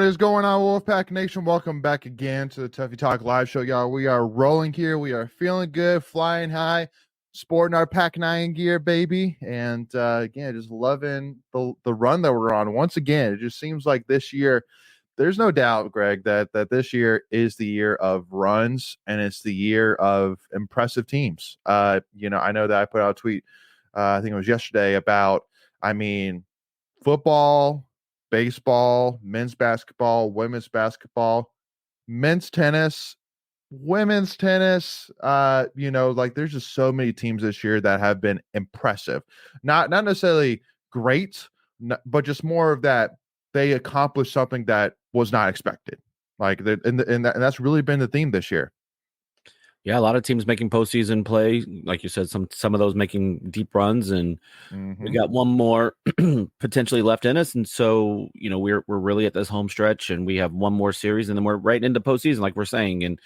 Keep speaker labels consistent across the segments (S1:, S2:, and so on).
S1: What is going on, Wolfpack Nation? Welcome back again to the Tuffy Talk Live Show, y'all. We are rolling here. We are feeling good, flying high, sporting our Pac 9 gear, baby. And again, just loving the run that we're on. Once again, it just seems like this year, there's no doubt, Greg, that this year is the year of runs and it's the year of impressive teams. I know that I put out a tweet, I think it was yesterday, about, football, baseball, men's basketball, women's basketball, men's tennis, women's tennis. There's just so many teams this year that have been impressive. Not necessarily great, but just more of that they accomplished something that was not expected. And that's really been the theme this year.
S2: Yeah, a lot of teams making postseason play, like you said, some of those making deep runs, and we got one more potentially left in us, and so we're really at this home stretch, and we have one more series, and then we're right into postseason, like we're saying. And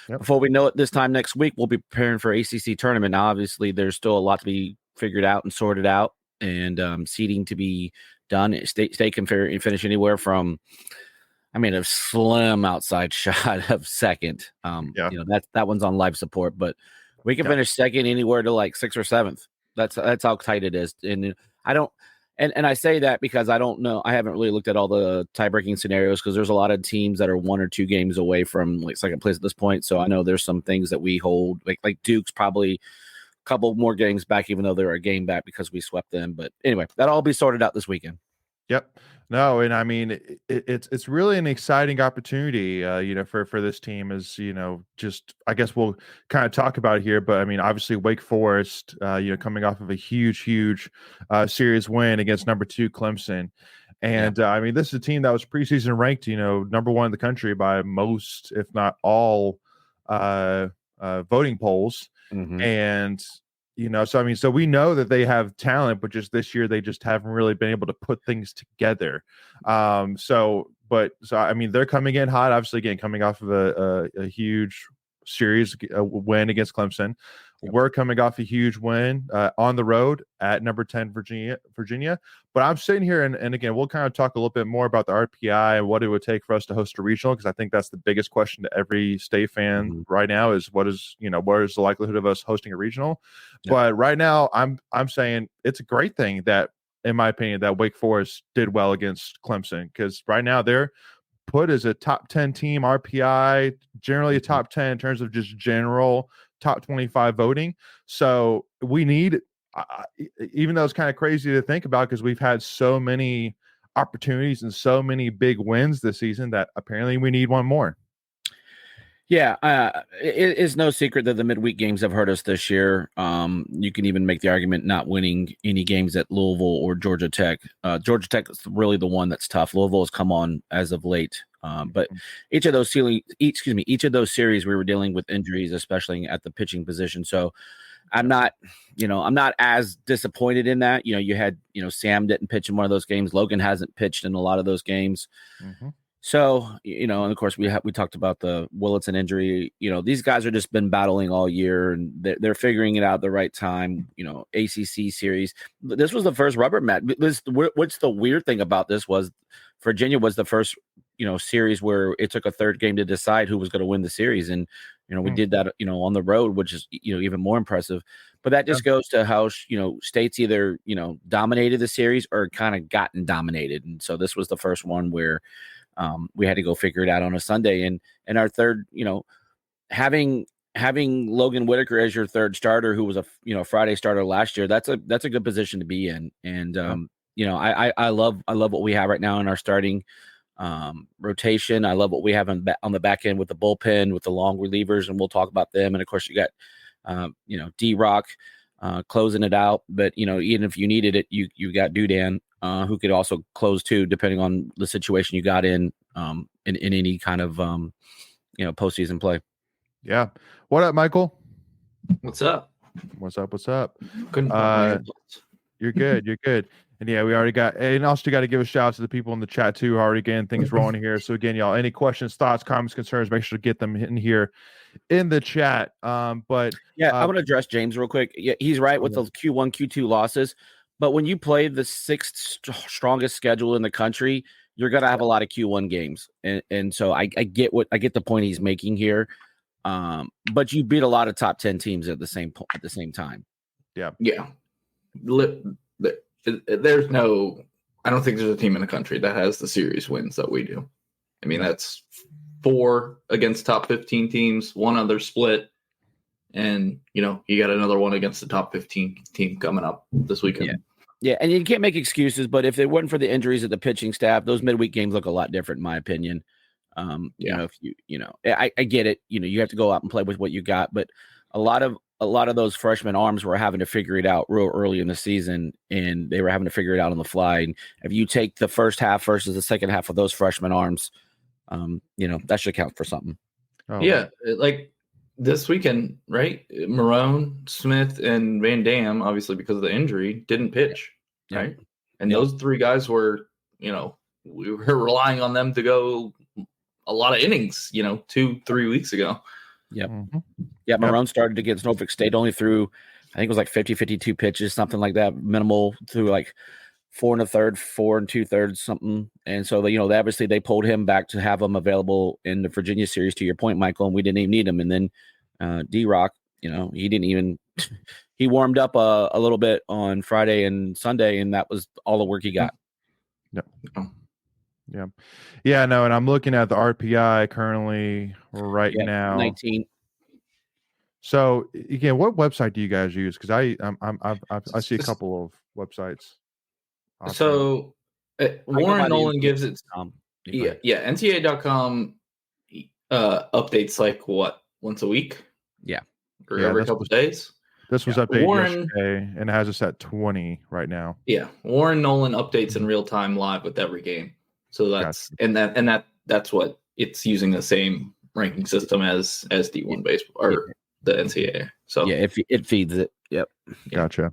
S2: before we know it, this time next week, we'll be preparing for ACC tournament. Now, obviously, there's still a lot to be figured out and sorted out, and seeding to be done. State can finish anywhere from, a slim outside shot of second. That one's on life support, but we can finish second anywhere to like 6th or 7th. That's how tight it is. And I don't, and I say that because I don't know. I haven't really looked at all the tie-breaking scenarios because there's a lot of teams that are 1 or 2 games away from like second place at this point. So I know there's some things that we hold, like Duke's probably a couple more games back, even though they're a game back because we swept them. But anyway, that'll all be sorted out this weekend.
S1: Yep. No, and it's really an exciting opportunity, for this team. Is just, I guess we'll kind of talk about it here, but obviously Wake Forest, coming off of a huge series win against number 2 Clemson, and this is a team that was preseason ranked, number 1 in the country by most, if not all, voting polls, and. So we know that they have talent, but just this year they just haven't really been able to put things together. They're coming in hot, obviously, again, coming off of a huge series win against Clemson. Yep. We're coming off a huge win on the road at number 10 Virginia. But I'm sitting here, and again, we'll kind of talk a little bit more about the RPI and what it would take for us to host a regional, because I think that's the biggest question to every state fan right now is what is the likelihood of us hosting a regional? Yep. But right now, I'm saying it's a great thing that, in my opinion, that Wake Forest did well against Clemson, because right now they're put as a top 10 team RPI, generally a top 10 in terms of just general top 25 voting. So we need, even though it's kind of crazy to think about because we've had so many opportunities and so many big wins this season, that apparently we need one more.
S2: Yeah, it is no secret that the midweek games have hurt us this year. You can even make the argument not winning any games at Louisville or Georgia Tech. Georgia Tech is really the one that's tough. Louisville has come on as of late. But each of those series we were dealing with injuries, especially at the pitching position. So I'm not as disappointed in that. You had, Sam didn't pitch in one of those games. Logan hasn't pitched in a lot of those games. So, and of course we talked about the Willitson injury. These guys are just been battling all year, and they're figuring it out at the right time. ACC series. This was the first rubber match. What's the weird thing about this was Virginia was the first, series where it took a third game to decide who was going to win the series. And, we did that, on the road, which is, even more impressive. But that just goes to how, states either, dominated the series or kind of gotten dominated. And so this was the first one where we had to go figure it out on a Sunday. And our third, having Logan Whitaker as your third starter, who was a Friday starter last year, that's a good position to be in. And I love what we have right now in our starting rotation. I love what we have on the back end with the bullpen, with the long relievers, and we'll talk about them. And of course, you got D-Rock closing it out. But even if you needed it, you got Dudan, who could also close too, depending on the situation you got in any kind of postseason play.
S1: Yeah. What up, Michael?
S3: What's up?
S1: What's up?
S3: Couldn't
S1: You're good. And yeah, we already got, and also got to give a shout out to the people in the chat too, who are already getting things rolling here. So again, y'all, any questions, thoughts, comments, concerns, make sure to get them in here in the chat. But
S2: yeah, I want to address James real quick. Yeah, he's right with the Q1, Q2 losses, But when you play the sixth strongest schedule in the country, you're gonna have a lot of Q1 games, and so I get the point he's making here. But you beat a lot of top 10 teams at the same time.
S3: Yeah. There's no. I don't think there's a team in the country that has the series wins that we do. I mean, that's 4 against top 15 teams, 1 other split, and you got another one against the top 15 team coming up this weekend.
S2: Yeah, and you can't make excuses, but if it wasn't for the injuries of the pitching staff, those midweek games look a lot different, in my opinion. If I get it. You have to go out and play with what you got, but a lot of those freshman arms were having to figure it out real early in the season, and they were having to figure it out on the fly. And if you take the first half versus the second half of those freshman arms, that should count for something.
S1: Oh.
S3: Yeah, like this weekend, right? Marone, Smith, and Van Dam, obviously because of the injury, didn't pitch, right? And those 3 guys were, we were relying on them to go a lot of innings, 2-3 weeks ago.
S2: Yep. Mm-hmm. Yeah, Marone started against Norfolk State, only threw, I think it was like 52 pitches, something like that, minimal, through like 4 1/3, 4 2/3, something. And so, obviously they pulled him back to have him available in the Virginia series, to your point, Michael, and we didn't even need him. And then D-Rock, he didn't even – he warmed up a little bit on Friday and Sunday, and that was all the work he got.
S1: Yep. Yeah, no, and I'm looking at the RPI currently now.
S2: 19.
S1: So again, what website do you guys use? Because I see a couple of websites.
S3: So Warren Nolan gives it. NTA.com updates like what, once a week?
S2: Yeah,
S3: or every couple of days.
S1: This was updated yesterday, and it has us at 20 right now.
S3: Yeah, Warren Nolan updates in real time live with every game. So that's that's what it's using, the same ranking system as D1 baseball or the NCAA. So
S2: yeah, it feeds it. Yep.
S1: Gotcha.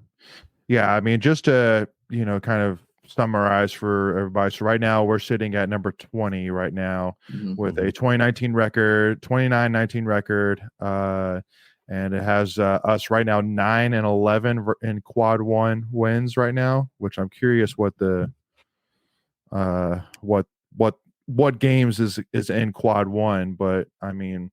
S1: Yeah, I mean, just to kind of summarize for everybody. So right now we're sitting at number 20 right now with a 2019 record, 29-19 record, and it has us right now 9-11 in quad 1 wins right now, which I'm curious what the what games is in quad 1, but I mean,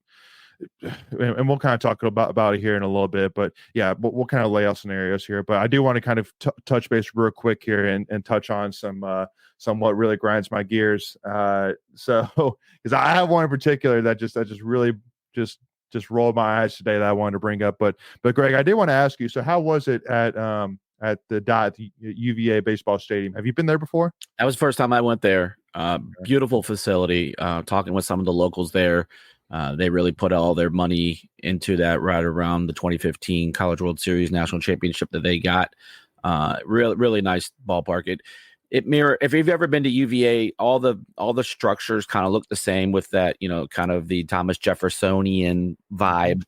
S1: and we'll kind of talk about it here in a little bit, but yeah, we'll kind of lay out scenarios here. But I do want to kind of touch base real quick here and touch on somewhat really grinds my gears. So because I have one in particular that just really just rolled my eyes today that I wanted to bring up. But Greg, I did want to ask you. So how was it at the UVA baseball stadium? Have you been there before?
S2: That was the first time I went there. Beautiful facility. Talking with some of the locals there. They really put all their money into that right around the 2015 College World Series National Championship that they got. Really nice ballpark. It mirror. If you've ever been to UVA, all the structures kind of look the same with that, kind of the Thomas Jeffersonian vibe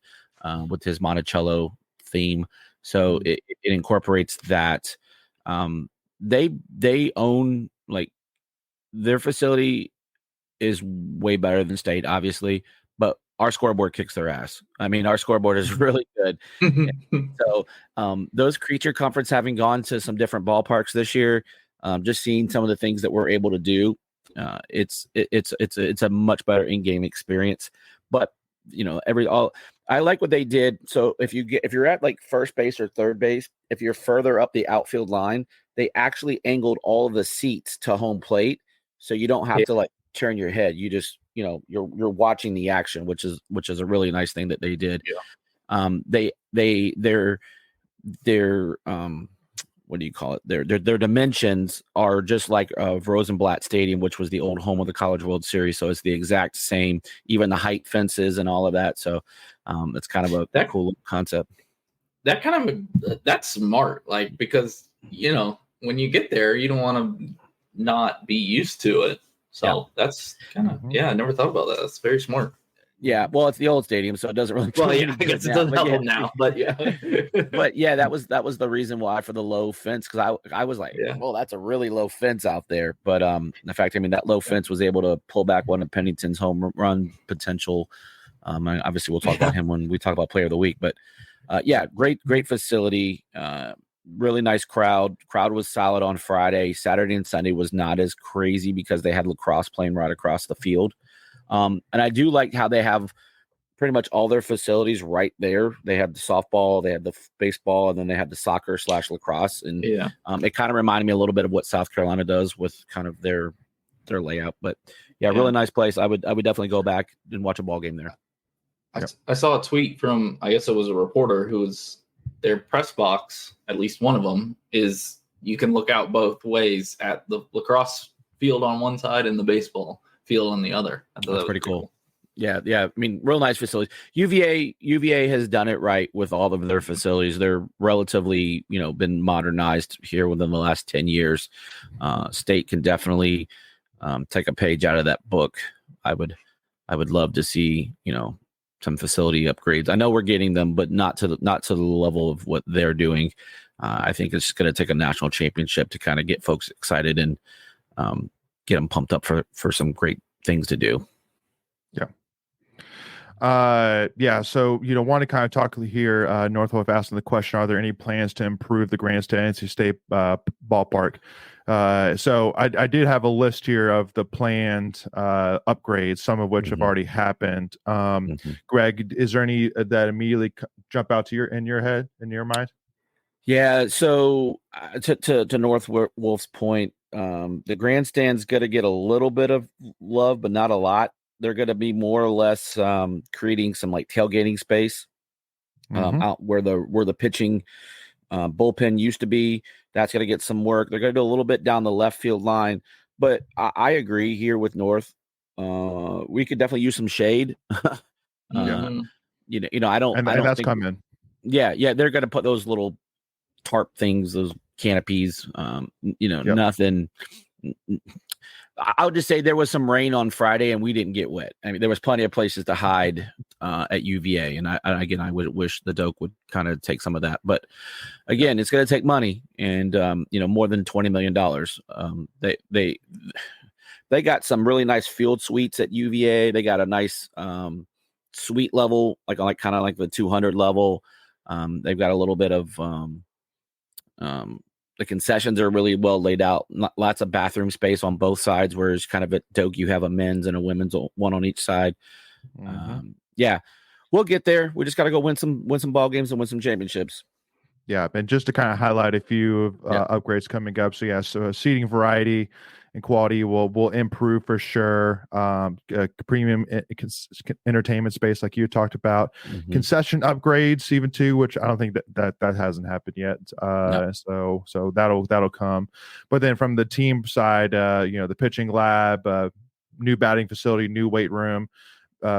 S2: with his Monticello theme. So it incorporates that. They own, like, their facility is way better than state, obviously, but our scoreboard kicks their ass. I mean, our scoreboard is really good. So those creature comforts, having gone to some different ballparks this year, just seeing some of the things that we're able to do, it's a much better in-game experience. But I like what they did. So if you're at like first base or third base, if you're further up the outfield line, they actually angled all of the seats to home plate, so you don't have to like turn your head. You just you're watching the action, which is a really nice thing that they did. Their what do you call it? Their dimensions are just like Rosenblatt Stadium, which was the old home of the College World Series. So it's the exact same, even the height fences and all of that. So it's kind of that cool concept.
S3: That's smart, like, because when you get there, you don't want to not be used to it. So that's kind of I never thought about that. That's very smart.
S2: Yeah, well, it's the old stadium, so it doesn't really.
S3: Well, yeah, I guess it doesn't help now, but yeah.
S2: But yeah, that was the reason why for the low fence, because I was like, well, that's a really low fence out there. But in fact, I mean, that low fence was able to pull back one of Pennington's home run potential. Obviously, we'll talk about him when we talk about Player of the Week. But great facility. really nice crowd. Crowd was solid on Friday. Saturday and Sunday was not as crazy because they had lacrosse playing right across the field. And I do like how they have pretty much all their facilities right there. They have the softball, they have the baseball, and then they have the soccer / lacrosse. And it kind of reminded me a little bit of what South Carolina does with kind of their layout. But really nice place. I would definitely go back and watch a ball game there.
S3: I saw a tweet from, I guess it was a reporter who was their press box, at least one of them, is you can look out both ways at the lacrosse field on one side and the baseball field on the other.
S2: That's pretty cool. Yeah. I mean, real nice facilities. UVA has done it right with all of their facilities. They're relatively, been modernized here within the last 10 years. State can definitely take a page out of that book. I would love to see, some facility upgrades. I know we're getting them, but not to the level of what they're doing. I think it's going to take a national championship to kind of get folks excited and get them pumped up for some great things to do.
S1: So want to kind of talk here. Northwolf asking the question: are there any plans to improve the grandstand NC State ballpark? So I did have a list here of the planned upgrades, some of which have already happened. Greg, is there any that immediately jump out to in your mind?
S2: Yeah. So to North Wolf's point, the grandstand's going to get a little bit of love, but not a lot. They're going to be more or less creating some like tailgating space out where the pitching bullpen used to be. That's going to get some work. They're going to do a little bit down the left field line, but I agree here with North. We could definitely use some shade. I don't.
S1: And that's coming.
S2: Yeah. They're going to put those little tarp things, those canopies. Nothing. I would just say there was some rain on Friday and we didn't get wet. I mean, there was plenty of places to hide at UVA. And I would wish the Doak would kind of take some of that. But again, it's going to take money and, more than $20 million. They got some really nice field suites at UVA. They got a nice suite level, like kind of like the 200 level. They've got a little bit of the concessions are really well laid out. Lots of bathroom space on both sides, whereas kind of at Doak, you have a men's and a women's, one on each side. We'll get there. We just got to go win some ball games and win some championships.
S1: Yeah, and just to kind of highlight a few upgrades coming up. So seating variety and quality will improve for sure. Premium entertainment space, like you talked about, concession upgrades even too, which I don't think that hasn't happened yet. No. So that'll come. But then from the team side, the pitching lab, new batting facility, new weight room.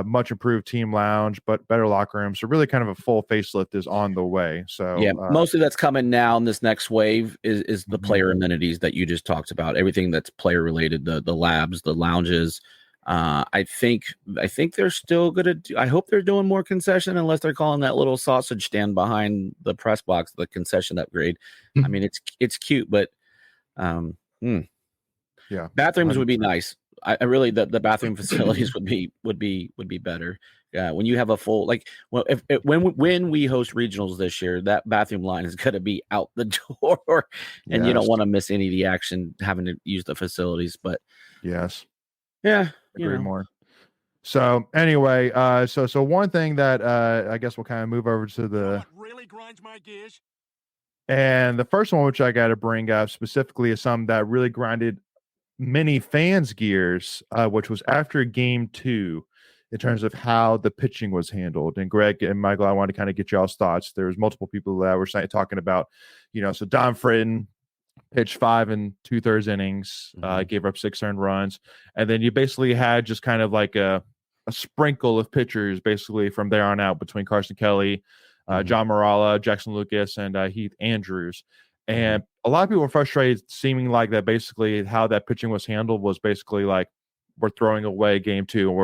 S1: Much improved team lounge, but better locker room. So really kind of a full facelift is on the way. So
S2: mostly that's coming now in this next wave is the player amenities that you just talked about. Everything that's player related, the labs, the lounges. I think they're still going to do, I hope they're doing more concession unless they're calling that little sausage stand behind the press box the concession upgrade. I mean, it's cute, but bathrooms 100%. Would be nice. I really the bathroom facilities would be better. When you have a full when we host regionals this year, that bathroom line is going to be out the door, and you don't want to miss any of the action having to use the facilities. But
S1: agree more. So anyway, so one thing that I guess we'll kind of move over to the really grinds my gears. And the first one, which I got to bring up specifically, is something that really grinded many fans' gears, which was after Game 2, in terms of how the pitching was handled. And Greg and Michael, I want to kind of get y'all's thoughts. There was multiple people that were talking about, so Don Fritton pitched 5 2/3 innings, gave up 6 earned runs, and then you basically had just kind of like a sprinkle of pitchers basically from there on out between Carson Kelly, John Morala, Jackson Lucas, and Heath Andrews. And a lot of people were frustrated, seeming like that basically how that pitching was handled was basically like we're throwing away Game 2 and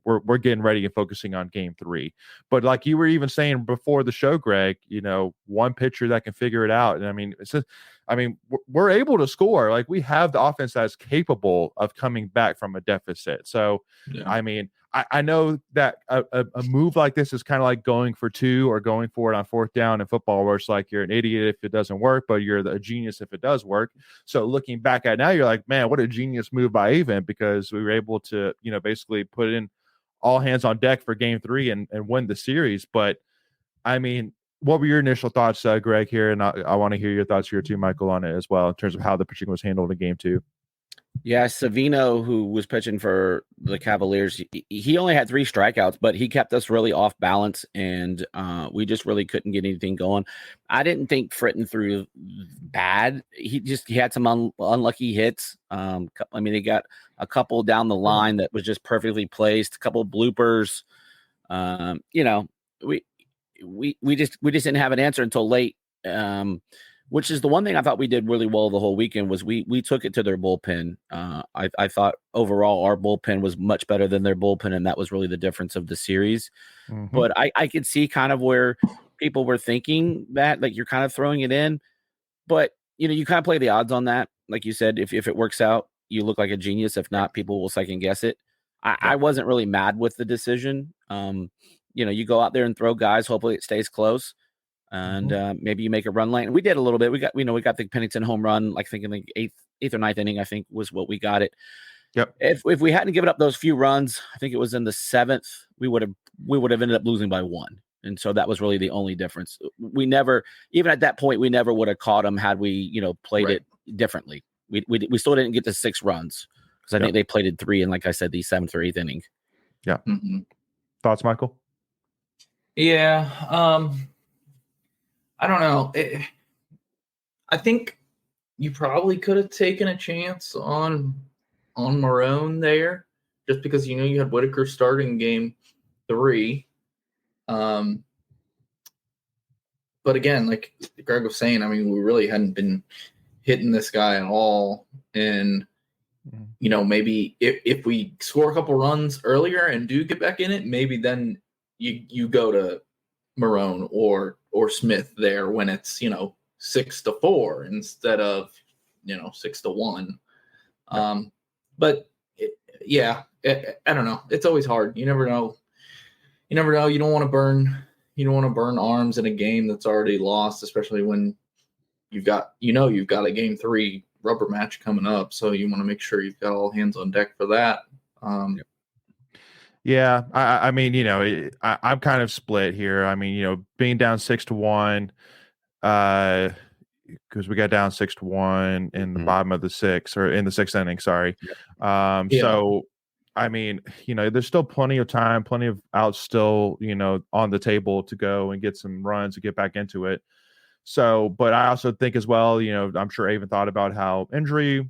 S1: we're getting ready and focusing on Game 3. But like you were even saying before the show, Greg, one pitcher that can figure it out. And I mean, we're able to score. Like we have the offense that's capable of coming back from a deficit. So I mean, I know that a move like this is kind of like going for 2 or going for it on 4th down in football, where it's like you're an idiot if it doesn't work, but you're a genius if it does work. So looking back at it now, you're like, man, what a genius move by Avent, because we were able to, basically put in all hands on deck for game 3 and win the series. But I mean, what were your initial thoughts, Greg, here? And I want to hear your thoughts here too, Michael, on it as well, in terms of how the pitching was handled in game 2.
S2: Yeah, Savino, who was pitching for the Cavaliers, he only had 3 strikeouts, but he kept us really off balance, and we just really couldn't get anything going. I didn't think Fritton threw bad. He had some unlucky hits. I mean, they got a couple down the line that was just perfectly placed, a couple of bloopers. We just didn't have an answer until late. Which is the one thing I thought we did really well the whole weekend was we took it to their bullpen. I thought overall our bullpen was much better than their bullpen, and that was really the difference of the series. Mm-hmm. But I could see kind of where people were thinking that, like, you're kind of throwing it in. But, you kind of play the odds on that. Like you said, if it works out, you look like a genius. If not, people will second guess it. I wasn't really mad with the decision. You go out there and throw guys. Hopefully it stays close. And maybe you make a run lane. We did a little bit. We got the Pennington home run, like thinking the eighth or ninth inning, I think was what we got it.
S1: Yep.
S2: If we hadn't given up those few runs, I think it was in the 7th, we would have ended up losing by 1. And so that was really the only difference. We never, even at that point, we never would have caught them had we, played it differently. We still didn't get to 6 runs because I think they played it 3 in, like I said, the 7th or 8th inning.
S1: Yeah. Mm-hmm. Thoughts, Michael?
S3: Yeah. I don't know. I think you probably could have taken a chance on Marone there, just because you had Whitaker starting game 3. But again, like Greg was saying, I mean, we really hadn't been hitting this guy at all, and maybe if we score a couple runs earlier and do get back in it, maybe then you go to Marone or Smith there when it's 6-4 instead of 6-1. But I don't know. It's always hard. You never know. You don't want to burn arms in a game that's already lost, especially when you've got a game 3 rubber match coming up. So you want to make sure you've got all hands on deck for that.
S1: Yeah, I mean, I'm kind of split here. I mean, being down 6-1, because we got down 6-1 in the bottom of the 6th, or in the 6th inning. Sorry. So, I mean, there's still plenty of time, plenty of outs still, on the table to go and get some runs to get back into it. So, but I also think as well, I'm sure Avent thought about how injury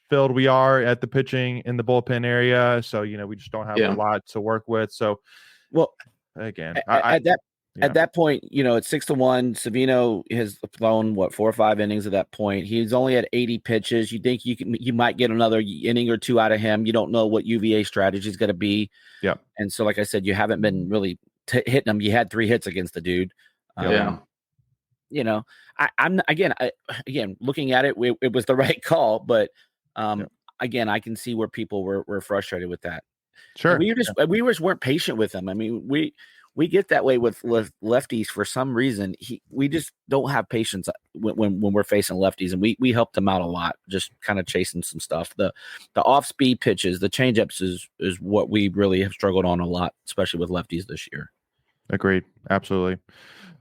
S1: filled we are at the pitching in the bullpen area. So, we just don't have a lot to work with. So,
S2: well,
S1: again,
S2: at that point, it's 6-1. Savino has thrown 4 or 5 innings at that point. He's only at 80 pitches. You think you might get another inning or 2 out of him. You don't know what UVA strategy is going to be.
S1: Yeah. And
S2: so, like I said, you haven't been really hitting him. You had 3 hits against the dude. I'm looking at it, it was the right call, but again, I can see where people were frustrated with that.
S1: Sure.
S2: We just weren't patient with him. I mean, we get that way with lefties for some reason. We just don't have patience when we're facing lefties, and we helped him out a lot, just kind of chasing some stuff. The off speed pitches, the changeups is what we really have struggled on a lot, especially with lefties this year.
S1: Agreed. Absolutely.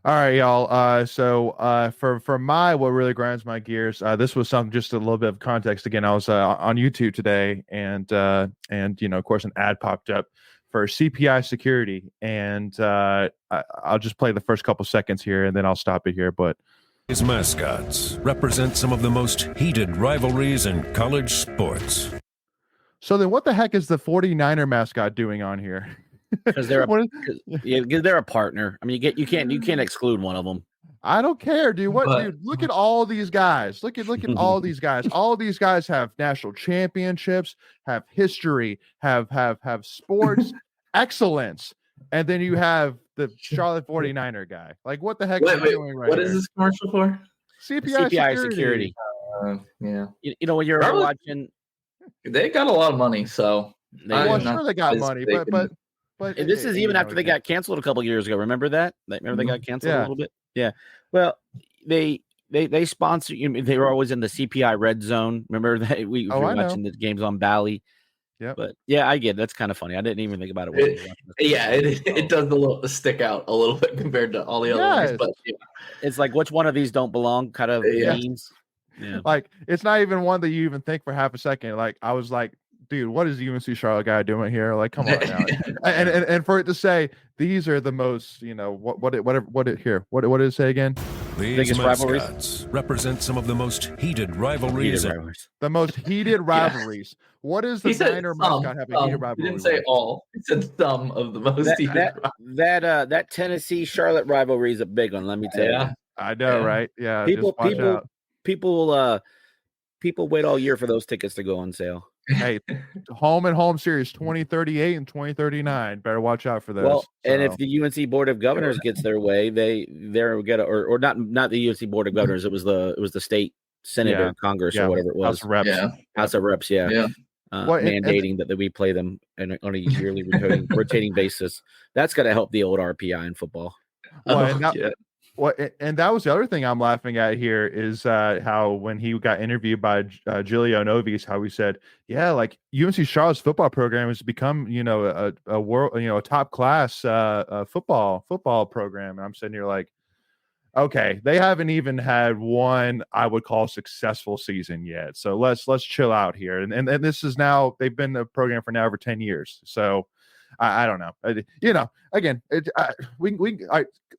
S1: All right, y'all. So for what really grinds my gears, this was some just a little bit of context. Again, I was on YouTube today, and of course, an ad popped up for CPI security, and I'll just play the first couple seconds here, and then I'll stop it here. But
S4: his mascots represent some of the most heated rivalries in college sports.
S1: So then, what the heck is the 49er mascot doing on here?
S2: Because they're a partner. I mean, you can't exclude one of them.
S1: I don't care, dude. Dude? Look at all these guys. Look at all these guys. All these guys have national championships, have history, have sports excellence, and then you have the Charlotte 49er guy. Like, what the heck are you doing right
S3: What
S1: here?
S3: Is this commercial for?
S1: CPI
S2: security.
S3: Yeah.
S2: When you're watching,
S3: they got a lot of money, so.
S1: Well, sure they got money, but But
S2: And this is even after they got canceled a couple years ago. Remember that? Remember they got canceled a little bit? Yeah. Well, they sponsor. They were always in the CPI red zone. Remember that we were watching the games on Bally.
S1: Yeah.
S2: But yeah, I get it. That's kind of funny. I didn't even think about it.
S3: It does stick out a little bit compared to all the other ones. But
S2: it's like which one of these don't belong kind of memes. Yeah.
S1: Like it's not even one that you even think for half a second. Like I was like, dude, what is the UNC Charlotte guy doing here? Like, come on now. and for it to say these are the most, what did it say again?
S4: These mascots represent some of the most heated rivalries.
S1: The most heated rivalries. What does the Niner mascot have a heated rivalry?
S3: He didn't say all. He said some of the most heated.
S2: That Tennessee Charlotte rivalry is a big one. Let me tell you.
S1: I know, right? Yeah.
S2: People wait all year for those tickets to go on sale.
S1: Hey, home and home series 2038 and 2039. Better watch out for those.
S2: Well, and if the UNC Board of Governors gets their way, they're get or not the UNC Board of Governors. It was the state Senate or Congress or whatever it was.
S1: House of Reps.
S2: House of Reps. Mandating that we play them on a yearly rotating basis. That's going to help the old RPI in football.
S1: And that was the other thing I'm laughing at here is how when he got interviewed by Giulio Novis, how he said, like UNC Charlotte's football program has become, a world, a top class football program. And I'm sitting here like, okay, they haven't even had one I would call successful season yet. So let's chill out here. And this is now they've been a program for now over 10 years. So I don't know. Again,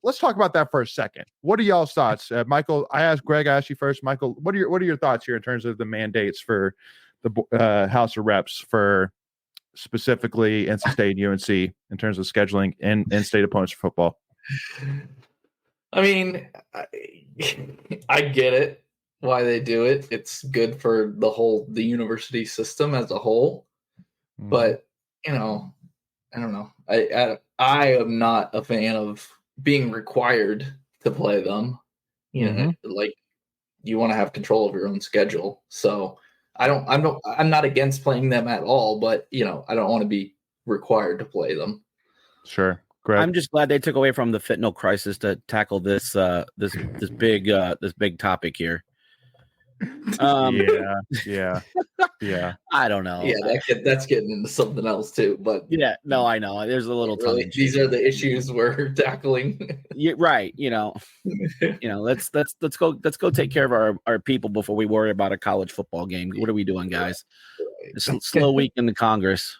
S1: let's talk about that for a second. What are y'all's thoughts, Michael? I asked you first, Michael. What are your thoughts here in terms of the mandates for the House of Reps for specifically NC State and UNC in terms of scheduling and in-state opponents for football?
S3: I mean, I get it why they do it. It's good for the university system as a whole, but I don't know. I am not a fan of being required to play them. Like you want to have control of your own schedule. So I'm not against playing them at all, but I don't want to be required to play them.
S1: Sure. Greg?
S2: I'm just glad they took away from the fentanyl crisis to tackle this big topic here.
S1: Yeah.
S2: I don't know.
S3: Yeah, that's getting into something else too. But
S2: I know. There's a little
S3: really, these are the issues we're tackling.
S2: Right. Let's go take care of our people before we worry about a college football game. What are we doing, guys? It's a slow week in the Congress,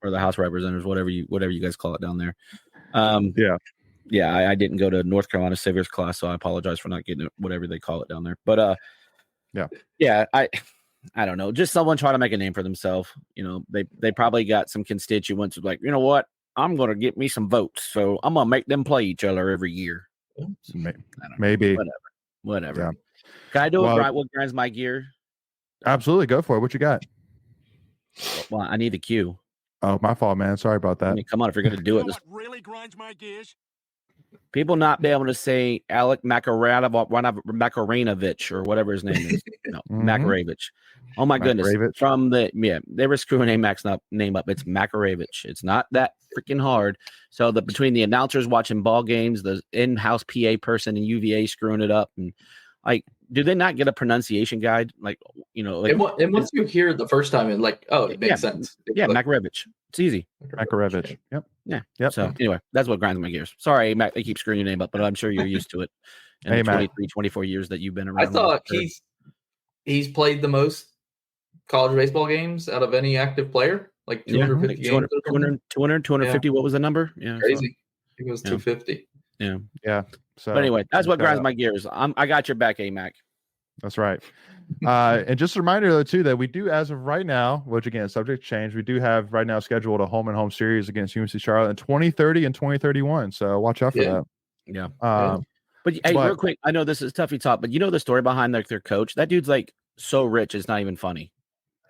S2: or the House of Representatives, whatever you guys call it down there. I didn't go to North Carolina Saviors class, so I apologize for not getting it, whatever they call it down there. But I don't know. Just someone trying to make a name for themselves. They probably got some constituents who like, you know what? I'm going to get me some votes, so I'm going to make them play each other every year.
S1: Maybe.
S2: Whatever. Yeah. Can I do it right? What grinds my gear?
S1: Absolutely. Go for it. What you got?
S2: Well, I need the cue.
S1: Oh, my fault, man. Sorry about that.
S2: I mean, come on, if you're going to do it.
S5: What really grinds my gears?
S2: People not be able to say Alec Makarenovich or whatever his name is. No, Makarevich. Oh my goodness! From they were screwing Amac's name up. It's Makarevich. It's not that freaking hard. So between the announcers watching ball games, the in-house PA person in UVA screwing it up, and like, do they not get a pronunciation guide? Like,
S3: and once you hear it the first time, it makes sense.
S2: Makarevich. It's easy.
S1: Makarevich. Yep.
S2: Yeah. Yep. So anyway, that's what grinds my gears. Sorry, Mac, they keep screwing your name up, but I'm sure you're used to it. In the 23, 24 years that you've been around.
S3: I thought he's played the most college baseball games out of any active player, like 250 games.
S2: 250. What was the number? Yeah.
S3: Crazy. He was 250.
S1: Yeah. So,
S2: but anyway, that's what grinds my gears. I got your back, AMAC.
S1: That's right. And just a reminder, though, too, that we do, as of right now, which again, subject to change, we do have right now scheduled a home and home series against UNC Charlotte in 2030 and 2031. So watch out for that.
S2: Yeah. But real quick, I know this is Tuffy talk, but you know the story behind their coach? That dude's like so rich, it's not even funny.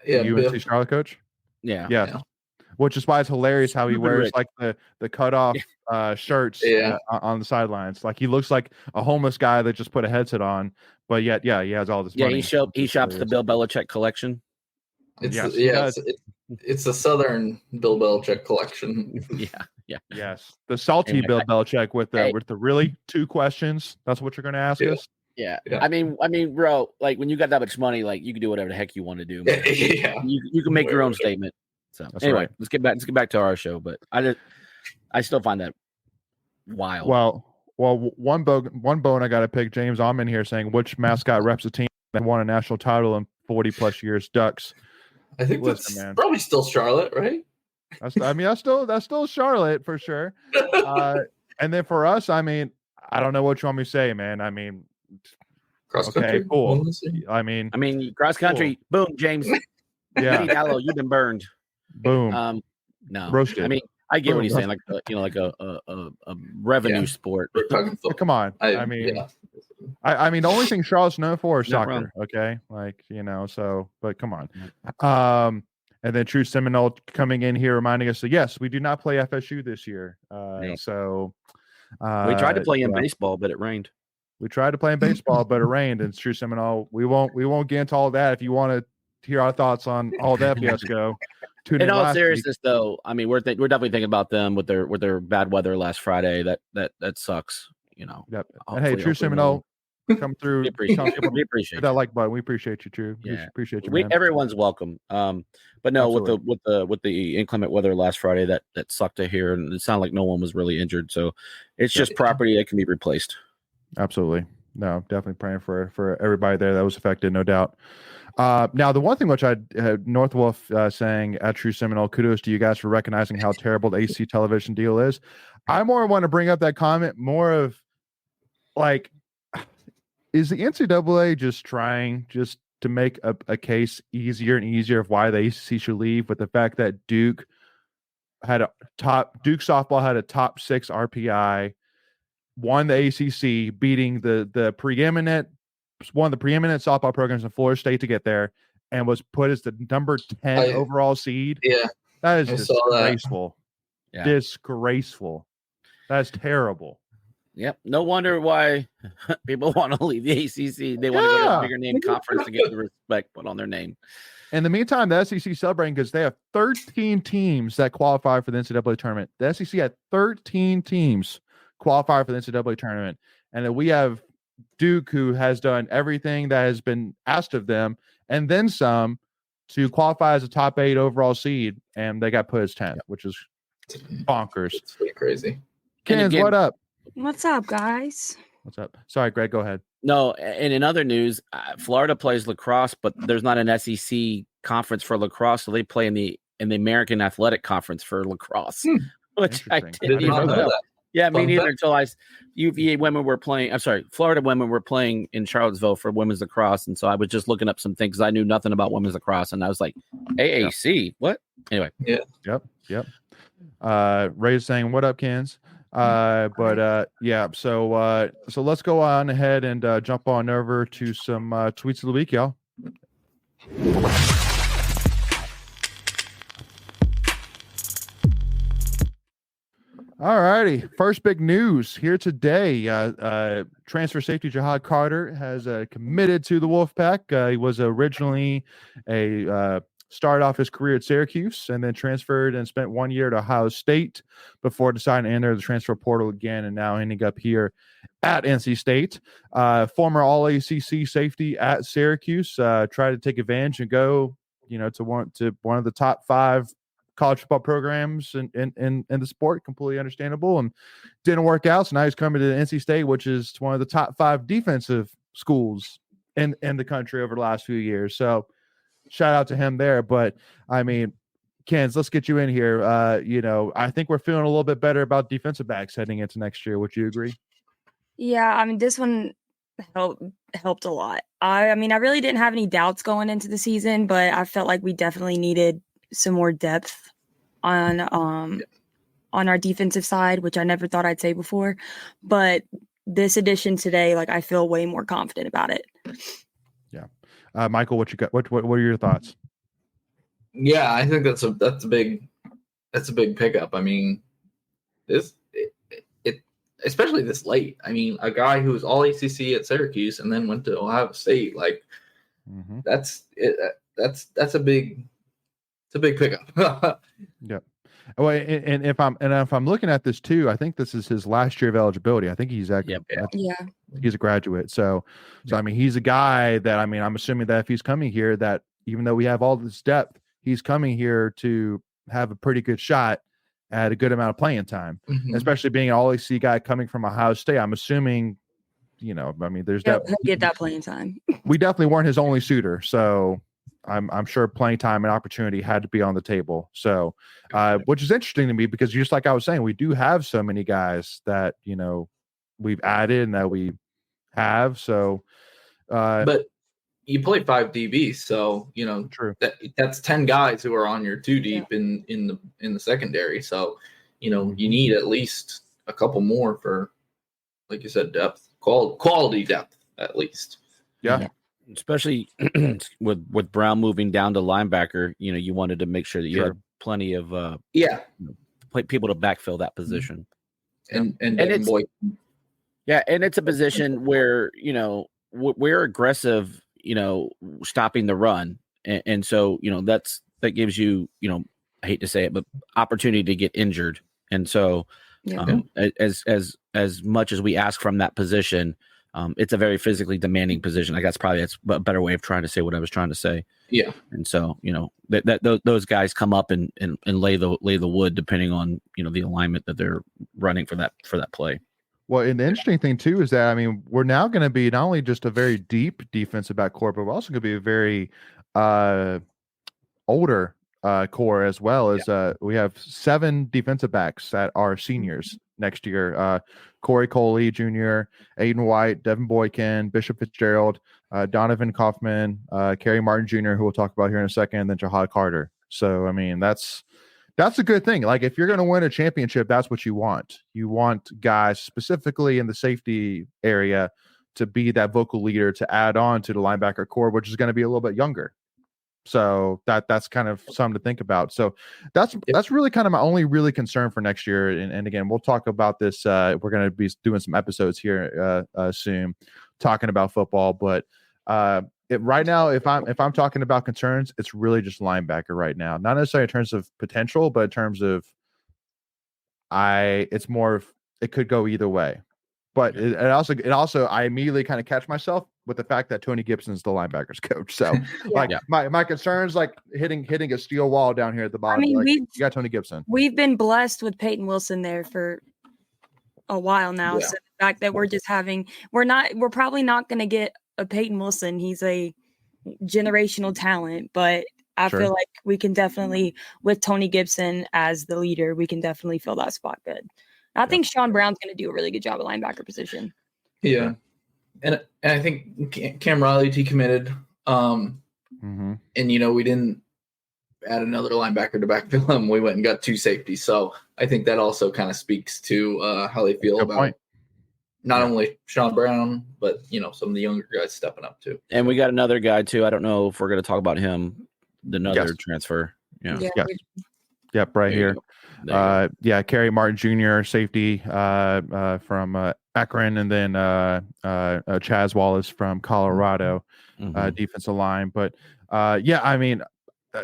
S1: Yeah. UNC Charlotte coach?
S2: Yeah.
S1: Which is why it's hilarious how he wears like the cut off shirts on the sidelines. Like he looks like a homeless guy that just put a headset on, but yet, he has all this money.
S2: He shops the Bill Belichick collection.
S3: It's It's a Southern Bill Belichick collection.
S2: Yeah.
S1: Yes, the salty
S2: Anyway,
S1: Bill Belichick with
S2: hey.
S1: the really 2 questions. That's what you're going to ask
S3: Yeah.
S1: us.
S2: Yeah.
S3: Yeah.
S2: I mean, bro, like when you got that much money, like you can do whatever the heck you want to do, man.
S3: Yeah.
S2: You can make your own statement. So
S1: That's
S2: anyway,
S1: right.
S2: let's get back to our show. But I still find that wild.
S1: Well, one bone I got to pick. James Alman here saying which mascot reps a team that won a national title in 40 plus years. Ducks.
S3: I think
S1: Listen,
S3: that's
S1: man.
S3: probably still Charlotte, right?
S1: That's still Charlotte for sure. And then for us, I mean, I don't know what you want me to say, man. I mean,
S3: Cross
S1: okay,
S3: country.
S1: cool. I mean,
S2: cross country.
S1: Cool.
S2: Boom, James.
S1: Yeah.
S2: Eddie Dallo, you've been burned.
S1: Boom.
S2: No,
S1: Roasted.
S2: I mean, I get
S1: Boom.
S2: what he's saying, like a revenue sport.
S3: We're talking football.
S1: Come on. I mean, the only thing Charlotte's known for is
S2: Not
S1: soccer. Okay, like so, but come on. And then True Seminole coming in here reminding us that yes, we do not play FSU this year. So
S2: we tried to play in baseball, but it rained.
S1: We tried to play in baseball, but it rained. And True Seminole, we won't get into all that. If you want to hear our thoughts on all that fiasco, tune in.
S2: In all seriousness, though, I mean, we're definitely thinking about them with their bad weather last Friday. That sucks.
S1: Yep. And hey, True Seminole, come through.
S2: We appreciate
S1: that like button. We appreciate you, True.
S2: Yeah.
S1: Appreciate you, man.
S2: Everyone's welcome. But no,
S1: Absolutely.
S2: with the inclement weather last Friday, that sucked to hear, and it sounded like no one was really injured. So it's just property that can be replaced.
S1: Absolutely. No, definitely praying for everybody there that was affected, no doubt. Now, the one thing which I had Northwolf saying at True Seminole, kudos to you guys for recognizing how terrible the AC television deal is. I more want to bring up that comment more of like, is the NCAA just trying to make a case easier and easier of why the ACC should leave, with the fact that Duke softball had a top 6 RPI, won the ACC, beating one of the preeminent softball programs in Florida State to get there, and was put as the number 10 overall seed.
S3: Yeah,
S1: that is disgraceful.
S2: Yeah.
S1: Disgraceful. That's terrible.
S2: Yep. No wonder why people want to leave the ACC. They want to go to a bigger name conference to get the respect put on their name.
S1: In the meantime, the SEC celebrating because they have 13 teams that qualify for the NCAA tournament. The SEC had 13 teams qualify for the NCAA tournament, and then we have Duke, who has done everything that has been asked of them and then some to qualify as a top 8 overall seed, and they got put as 10th, which is bonkers.
S3: It's pretty crazy.
S1: Kens, what up?
S6: What's up, guys?
S1: What's up? Sorry, Greg, go ahead.
S2: No, and in other news, Florida plays lacrosse, but there's not an SEC conference for lacrosse, so they play in the American Athletic Conference for lacrosse, which I didn't even know that. Yeah, me neither. Until UVA women were playing. I'm sorry, Florida women were playing in Charlottesville for women's lacrosse, and so I was just looking up some things. I knew nothing about women's lacrosse, and I was like, AAC, what? Anyway,
S3: yeah,
S1: yep. Ray's saying, "What up, Kens?" So let's go on ahead and jump on over to some tweets of the week, y'all. All righty. First big news here today. Transfer safety Jahad Carter has committed to the Wolfpack. He was originally started off his career at Syracuse and then transferred and spent 1 year at Ohio State before deciding to enter the transfer portal again, and now ending up here at NC State. Former All-ACC safety at Syracuse, tried to take advantage and go, to one of the top 5 college football programs in the sport. Completely understandable, and didn't work out. So now he's coming to NC State, which is one of the top 5 defensive schools in the country over the last few years. So shout out to him there. But I mean, Kens, let's get you in here. I think we're feeling a little bit better about defensive backs heading into next year. Would you agree?
S6: Yeah, I mean, this one helped a lot. I mean, I really didn't have any doubts going into the season, but I felt like we definitely needed some more depth on our defensive side, which I never thought I'd say before. But this addition today, like, I feel way more confident about it. Yeah.
S1: Michael, what you got? What are your thoughts?
S3: Yeah, I think that's a big pickup. I mean, it especially this late. I mean, a guy who was all ACC at Syracuse and then went to Ohio State, like that's a big It's a big pickup.
S1: Yep. Oh, and if I'm looking at this too, I think this is his last year of eligibility. I think he's
S2: Yep.
S1: he's a graduate. So I mean, he's a guy that, I mean, I'm assuming that if he's coming here, that even though we have all this depth, he's coming here to have a pretty good shot at a good amount of playing time, especially being an all-AC guy coming from Ohio State. I'm assuming, I mean, there's
S6: he'll get that playing time.
S1: We definitely weren't his only suitor, so I'm sure playing time and opportunity had to be on the table. So, which is interesting to me because just like I was saying, we do have so many guys that we've added and that we have. So,
S3: but you play 5 DBs, so
S1: true.
S3: That's 10 guys who are on your 2 deep in the secondary. So, you need at least a couple more for, like you said, depth, quality depth at least.
S1: Yeah.
S2: Especially with Brown moving down to linebacker, you wanted to make sure that you had plenty of people to backfill that position.
S3: And it's
S2: and it's a position where we're aggressive, stopping the run, and so that gives you I hate to say it, but opportunity to get injured, and so as much as we ask from that position. It's a very physically demanding position. I guess probably that's a better way of trying to say what I was trying to say.
S3: Yeah.
S2: And so, those guys come up and lay the wood depending on, the alignment that they're running for that play.
S1: Well, and the interesting thing too is that, I mean, we're now going to be not only just a very deep defensive back core, but we're also going to be a very older core as well. As we have 7 defensive backs that are seniors next year. Corey Coley Jr., Aiden White, Devin Boykin, Bishop Fitzgerald, Donovan Kaufman, Kerry Martin Jr., who we'll talk about here in a second, and then Jahad Carter. So, I mean, that's a good thing. Like, if you're going to win a championship, that's what you want. You want guys specifically in the safety area to be that vocal leader to add on to the linebacker core, which is going to be a little bit younger. So that's kind of something to think about. So that's really kind of my only really concern for next year. And again, we'll talk about this. We're going to be doing some episodes here soon, talking about football. But right now, if I'm talking about concerns, it's really just linebacker right now. Not necessarily in terms of potential, but in terms of it's more of it could go either way. But it also I immediately kind of catch myself with the fact that Tony Gibson is the linebackers coach. So my concerns, like hitting a steel wall down here at the bottom. I mean, you got Tony Gibson.
S6: We've been blessed with Peyton Wilson there for a while now. Yeah. So the fact that we're probably not going to get a Peyton Wilson. He's a generational talent, but I feel like we can definitely, with Tony Gibson as the leader, we can definitely fill that spot good. I think Sean Brown's going to do a really good job at linebacker position.
S3: Yeah. And I think Cam Riley decommitted. And, we didn't add another linebacker to backfill him. We went and got 2 safeties. So I think that also kind of speaks to how they feel about not only Sean Brown, but, some of the younger guys stepping up too.
S2: And we got another guy too. I don't know if we're going to talk about him, another transfer.
S1: Yep, right here. Kerry Martin Jr., safety from Akron, and then Chaz Wallace from Colorado, defensive line. But I mean,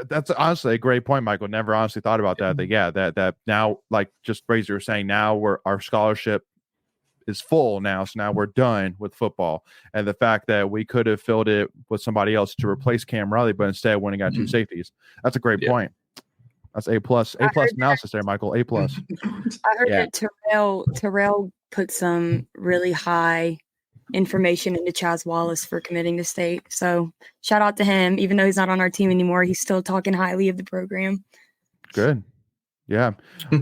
S1: that's honestly a great point, Michael. Never honestly thought about that. That now, like just Fraser was saying, now our scholarship is full now. So now we're done with football. And the fact that we could have filled it with somebody else to replace Cam Riley, but instead went and got 2 safeties. That's a great point. That's A+ analysis there, Michael. A+.
S6: I heard that Terrell put some really high information into Chaz Wallace for committing to state. So shout out to him. Even though he's not on our team anymore, he's still talking highly of the program.
S1: Good. Yeah.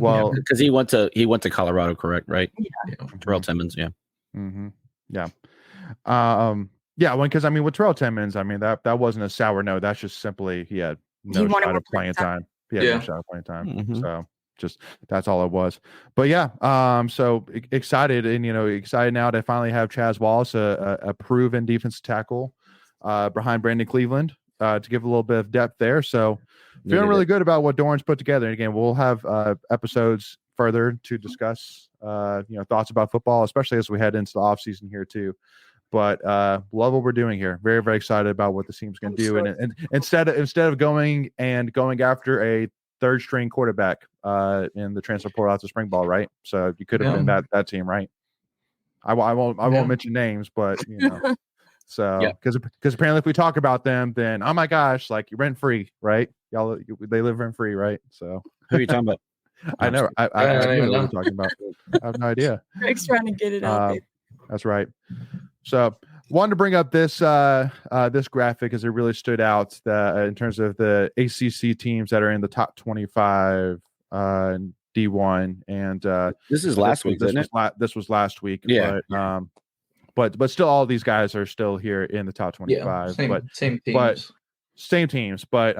S1: Well,
S2: because he went to Colorado, correct? Right. Yeah. Terrell Timmons. Yeah.
S1: Mm-hmm. Yeah. Because I mean, with Terrell Timmons, I mean that wasn't a sour note. That's just simply he had no shot of playing time. No shot of playing time. So just that's all it was. But so excited and excited now to finally have Chaz Wallace, a proven defensive tackle behind Brandon Cleveland to give a little bit of depth there. So feeling really good about what Doran's put together. And again, we'll have episodes further to discuss thoughts about football, especially as we head into the offseason here too. But love what we're doing here. Very, very excited about what the team's going to do. And instead of going after a third string quarterback in the transfer portal after spring ball, right? So you could have been that team, right? I won't mention names, but so because apparently if we talk about them, then oh my gosh, like you're rent free, right? Y'all they live rent free, right? So
S2: who are you talking about?
S1: I know I don't know what you're talking about. I have no idea.
S6: Greg's trying to get it out there.
S1: That's right. So wanted to bring up this this graphic as it really stood out in terms of the ACC teams that are in the top 25 D1, and
S2: this is last week, isn't it?
S1: This was last week.
S2: Yeah.
S1: But still, all these guys are still here in the top 25.
S3: Same teams.
S1: But same teams. But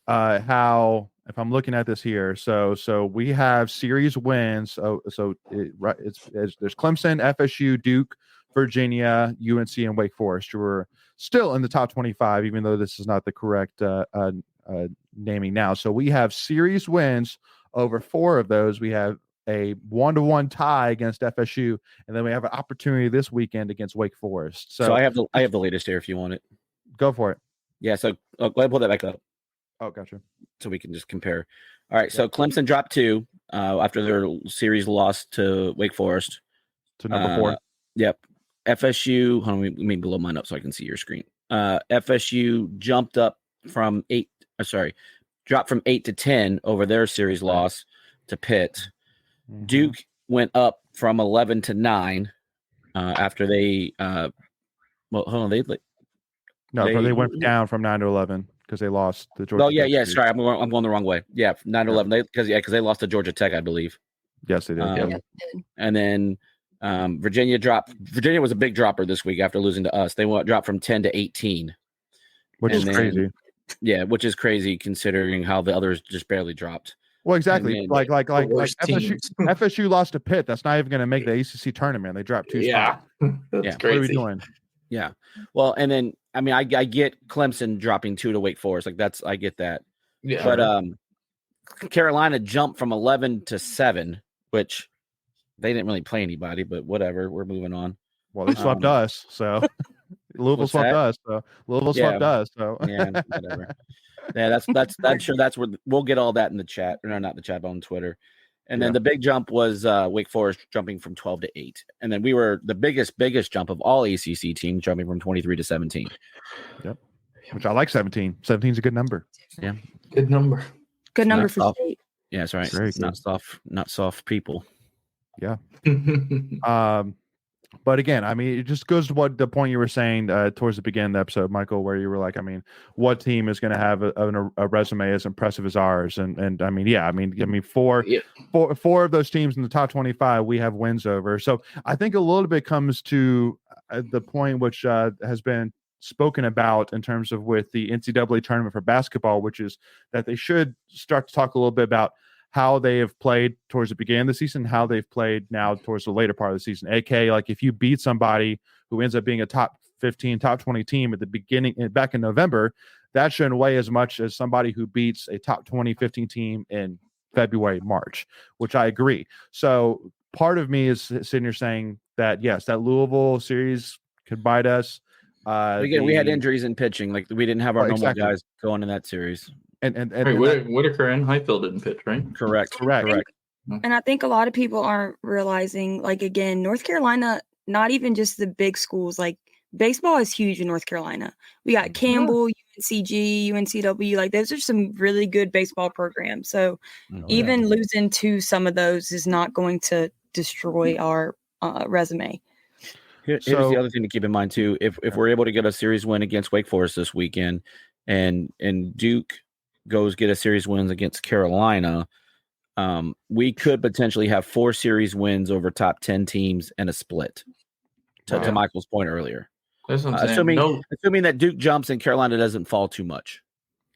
S1: how if I'm looking at this here, so we have series wins. There's Clemson, FSU, Duke, Virginia, UNC, and Wake Forest, who are still in the top 25, even though this is not the correct naming now. So we have series wins over 4 of those. We have a 1-1 tie against FSU, and then we have an opportunity this weekend against Wake Forest. So
S2: I have the latest here if you want it.
S1: Go for it.
S2: Yeah. So go ahead and pull that back up.
S1: Oh, gotcha.
S2: So we can just compare. All right. So Clemson dropped 2 after their series loss to Wake Forest.
S1: To number 4.
S2: Yep. FSU. Hold on, let me blow mine up so I can see your screen. FSU jumped up from 8. Dropped from 8 to 10 over their series loss to Pitt. Mm-hmm. Duke went up from 11 to 9 after they. Well, hold on. They
S1: went down from 9 to 11 because they lost the Georgia.
S2: Oh yeah, yeah. Sorry, I'm going the wrong way. Yeah, 9 to 11. Because they lost to Georgia Tech, I believe.
S1: Yes, they did.
S2: And then Virginia dropped. Virginia was a big dropper this week after losing to us. They dropped from 10 to 18,
S1: which is crazy.
S2: Yeah, which is crazy considering how the others just barely dropped.
S1: Well, exactly. Then, like FSU lost to Pitt. That's not even going to make the ACC tournament. They dropped 2 spots.
S3: That's crazy.
S1: What are we doing?
S2: Yeah. Well, and then I mean, I get Clemson dropping 2 to Wake Forest. Like I get that.
S3: Yeah.
S2: But Carolina jumped from 11 to 7, which they didn't really play anybody. But whatever, we're moving on.
S1: Well, they swept us, so. Louisville swept us, so Louisville swept us, so
S2: yeah, whatever. Yeah, that's sure that's where we'll get all that in the chat, or not the chat, but on Twitter. And then the big jump was Wake Forest jumping from 12 to 8, and then we were the biggest jump of all ACC teams, jumping from 23 to 17.
S1: Yep, which I like. 17 is a good number.
S2: Yeah,
S3: good number.
S6: Good number for state.
S2: Yeah, that's right. Very not soft people.
S1: Yeah. But again, I mean, it just goes to what the point you were saying towards the beginning of the episode, Michael, where you were like, I mean, what team is going to have a resume as impressive as ours? And I mean, yeah, I mean, four of those teams in the top 25, we have wins over. So I think a little bit comes to the point which has been spoken about in terms of with the NCAA tournament for basketball, which is that they should start to talk a little bit about how they have played towards the beginning of the season, how they've played now towards the later part of the season. AK, like if you beat somebody who ends up being a top 15, top 20 team at the beginning, back in November, that shouldn't weigh as much as somebody who beats a top 20, 15 team in February, March, which I agree. So part of me is sitting here saying that, yes, that Louisville series could bite us.
S2: Again, we had injuries in pitching. Like we didn't have our normal guys going in that series.
S3: And Whitaker and Highfield didn't pitch, right?
S2: Correct.
S6: And I think a lot of people aren't realizing, like, again, North Carolina, not even just the big schools, like baseball is huge in North Carolina. We got Campbell, UNCG, UNCW, like those are some really good baseball programs. So even losing to some of those is not going to destroy our resume.
S2: Here's the other thing to keep in mind too. If we're able to get a series win against Wake Forest this weekend, and Duke goes get a series wins against Carolina, we could potentially have 4 series wins over top 10 teams and a split. To Michael's point earlier,
S3: that's what I'm saying.
S2: Assuming that Duke jumps and Carolina doesn't fall too much.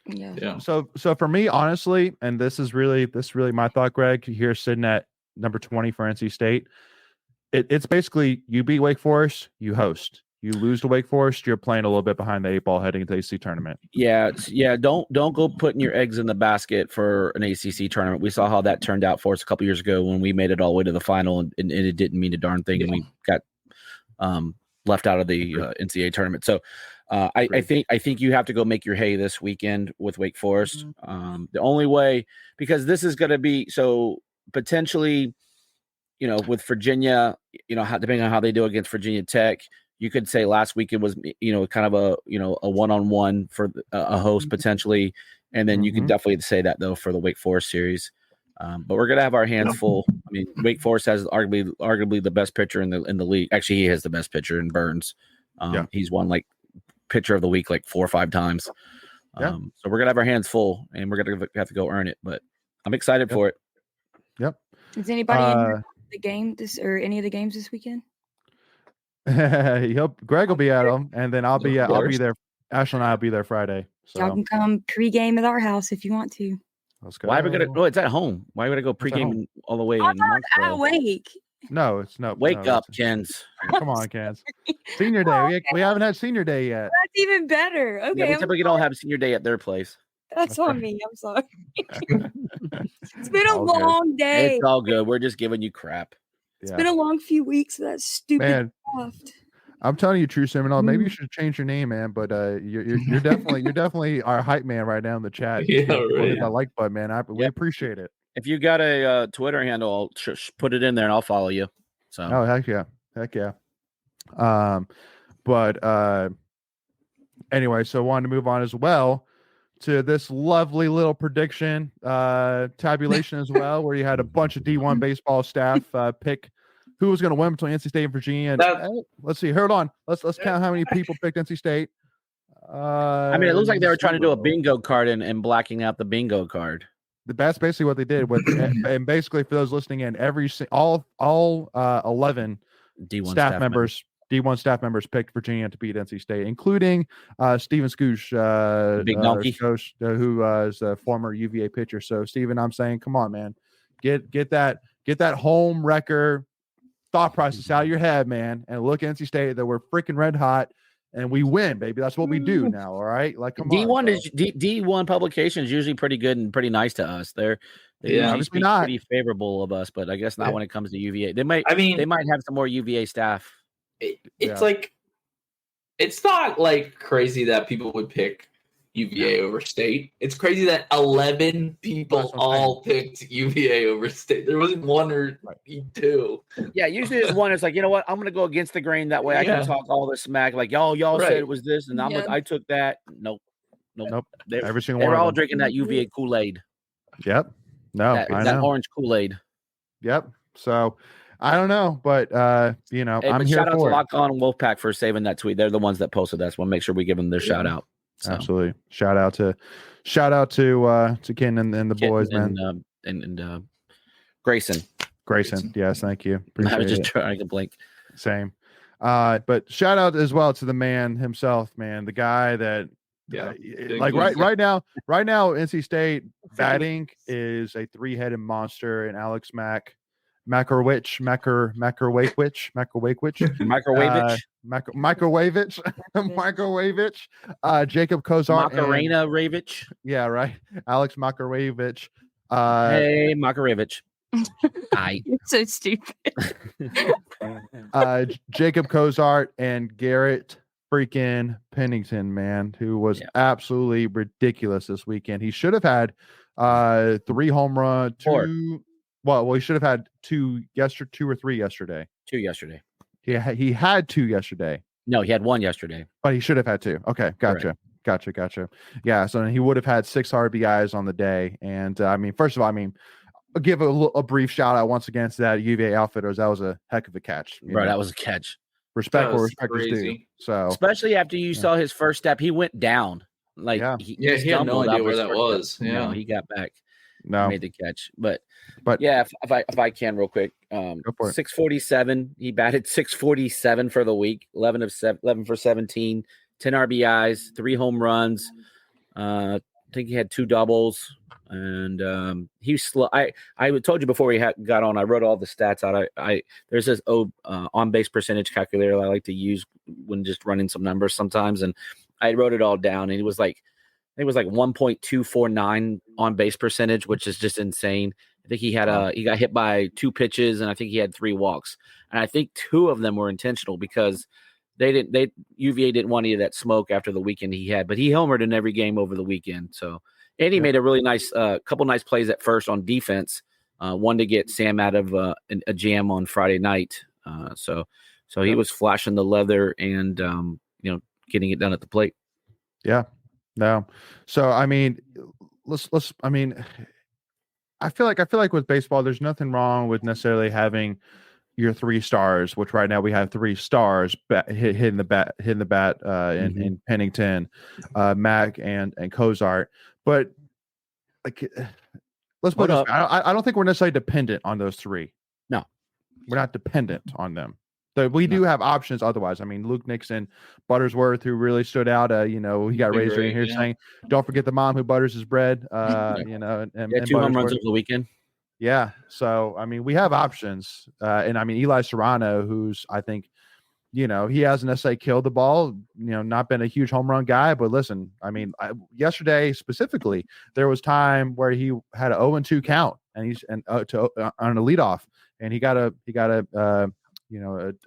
S6: Yeah.
S1: So for me, honestly, and this is really my thought, Greg, here sitting at number 20 for NC State. It's basically you beat Wake Forest, you host. You lose to Wake Forest, you're playing a little bit behind the 8 ball heading into the ACC tournament. Yeah.
S2: Don't go putting your eggs in the basket for an ACC tournament. We saw how that turned out for us a couple years ago when we made it all the way to the final, and it didn't mean a darn thing, and we got left out of the NCAA tournament. So I think you have to go make your hay this weekend with Wake Forest. The only way, because this is going to be so potentially, with Virginia, depending on how they do against Virginia Tech, you could say last week it was, kind of a one-on-one for a host potentially. And then you could definitely say that though for the Wake Forest series. But we're gonna have our hands full. I mean, Wake Forest has arguably the best pitcher in the league. Actually, he has the best pitcher in Burns. He's won like pitcher of the week like 4 or 5 times. So we're gonna have our hands full, and we're gonna have to go earn it. But I'm excited for it.
S6: Is anybody in the game any of the games this weekend?
S1: Greg will be at them, and then I'll be there. Ashley and I'll be there Friday. So
S6: Y'all can come pregame at our house if you want to.
S1: Let's go.
S2: Why are we gonna? Oh, it's at home. Why would I go pregame all the way?
S6: I'm not awake.
S1: No, it's no.
S2: Wake up, Kens.
S1: Come on, Kens. Senior day. We haven't had senior day yet.
S6: That's even better. Okay.
S2: Yeah, we typically don't have senior day at their place.
S6: That's on me. I'm sorry. It's been a long day.
S2: It's all good. We're just giving you crap.
S6: It's been a long few weeks of that stupid draft.
S1: I'm telling you, True Seminole, maybe you should change your name, man. But you're definitely our hype man right now in the chat.
S3: Yeah, right.
S1: I like button, man. We appreciate it.
S2: If you got a Twitter handle, I'll put it in there and I'll follow you. So
S1: heck yeah. But anyway, so I wanted to move on as well to this lovely little prediction tabulation as well, where you had a bunch of D1 baseball staff pick who was going to win between NC State and Virginia. And let's see. Hold on. Let's count how many people picked NC State.
S2: I mean, it looks like they were trying to do a bingo card and blacking out the bingo card.
S1: That's basically what they did. And basically, for those listening in, all 11
S2: D1
S1: staff members. D1 staff members picked Virginia to beat NC State, including Steven Scoosh,
S2: Big Donkey,
S1: who is a former UVA pitcher. So, Steven, I'm saying, come on, man, get that home wrecker thought process out of your head, man, and look at NC State that we're freaking red hot, and we win, baby. That's what we do now. All right, like come
S2: D1 is D1 publication is usually pretty good and pretty nice to us. They speak pretty favorable of us, but I guess not when it comes to UVA. They might have some more UVA staff.
S3: It's like, it's not like crazy that people would pick UVA over State. It's crazy that 11 people all picked UVA over State. There wasn't one or two.
S2: Yeah, usually there's one. It's like, you know what? I'm going to go against the grain. That way I can talk all this smack. Like, y'all said it was this, and I took that. Nope.
S1: Every single
S2: they
S1: one.
S2: They're all drinking that UVA Kool-Aid.
S1: Yep. No,
S2: that orange Kool-Aid.
S1: Yep. So I don't know, but I'm here
S2: shout out to
S1: for it.
S2: Lock On Wolfpack for saving that tweet. They're the ones that posted that. So we'll make sure we give them their shout out. So.
S1: Absolutely. Shout out to Ken and the boys, man.
S2: And Grayson.
S1: Yes, thank you.
S2: I was just trying to blink.
S1: Same. But shout out as well to the man himself, man. The guy that right now, NC State batting is a 3-headed monster, and Alex Microwavich, Jacob Kozar,
S2: Macarena Ravich.
S1: Yeah, right. Alex Makaravich.
S2: Hey, Makaravich.
S6: You're so stupid.
S1: Jacob Kozart and Garrett freaking Pennington, man, who was absolutely ridiculous this weekend. He should have had 3 home run, 2. Well, he should have had 2 or 3 yesterday.
S2: 2 yesterday.
S1: He had 2 yesterday.
S2: No, he had 1 yesterday.
S1: But he should have had 2. Okay, gotcha.
S2: Correct.
S1: Gotcha. Yeah, so he would have had 6 RBIs on the day. And first of all, I'll give a brief shout out once again to that UVA outfitters. That was a heck of a catch.
S2: Right, that was a catch.
S1: Respect where respect is due. So
S2: especially after you saw his first step, he went down. Like
S3: he had no idea where that was.
S2: Yeah, no, he got back.
S1: No,
S2: made the catch. But yeah, if I can real quick, 647. He batted 647 for the week. 11 for 17, 10 RBIs, 3 home runs. I think he had 2 doubles, and he's slow. I told you before we got on. I wrote all the stats out. There's this on base percentage calculator I like to use when just running some numbers sometimes, and I wrote it all down. And it was like 1.249 on base percentage, which is just insane. I think he got hit by 2 pitches, and I think he had 3 walks, and I think 2 of them were intentional because UVA didn't want any of that smoke after the weekend he had, but he homered in every game over the weekend. So, and he made a really nice, couple nice plays at first on defense. One to get Sam out of a jam on Friday night. So he was flashing the leather and getting it done at the plate.
S1: Yeah, no. So I mean, let's. I mean, I feel like with baseball, there's nothing wrong with necessarily having your 3 stars, which right now we have 3 stars hitting the bat in Pennington, Mac and Cozart. But like, let's put it. I don't think we're necessarily dependent on those 3.
S2: No,
S1: we're not dependent on them. So we do have options otherwise. I mean, Luke Nixon, Buttersworth, who really stood out. He got raised in here saying, "Don't forget the mom who butters his bread." And
S2: 2 home runs over the weekend.
S1: Yeah. So, I mean, we have options. And I mean, Eli Serrano, who's, I think, he hasn't necessarily killed the ball, not been a huge home run guy. But listen, I mean, yesterday specifically, there was time where he had an 0-2 count and on a leadoff, and he got a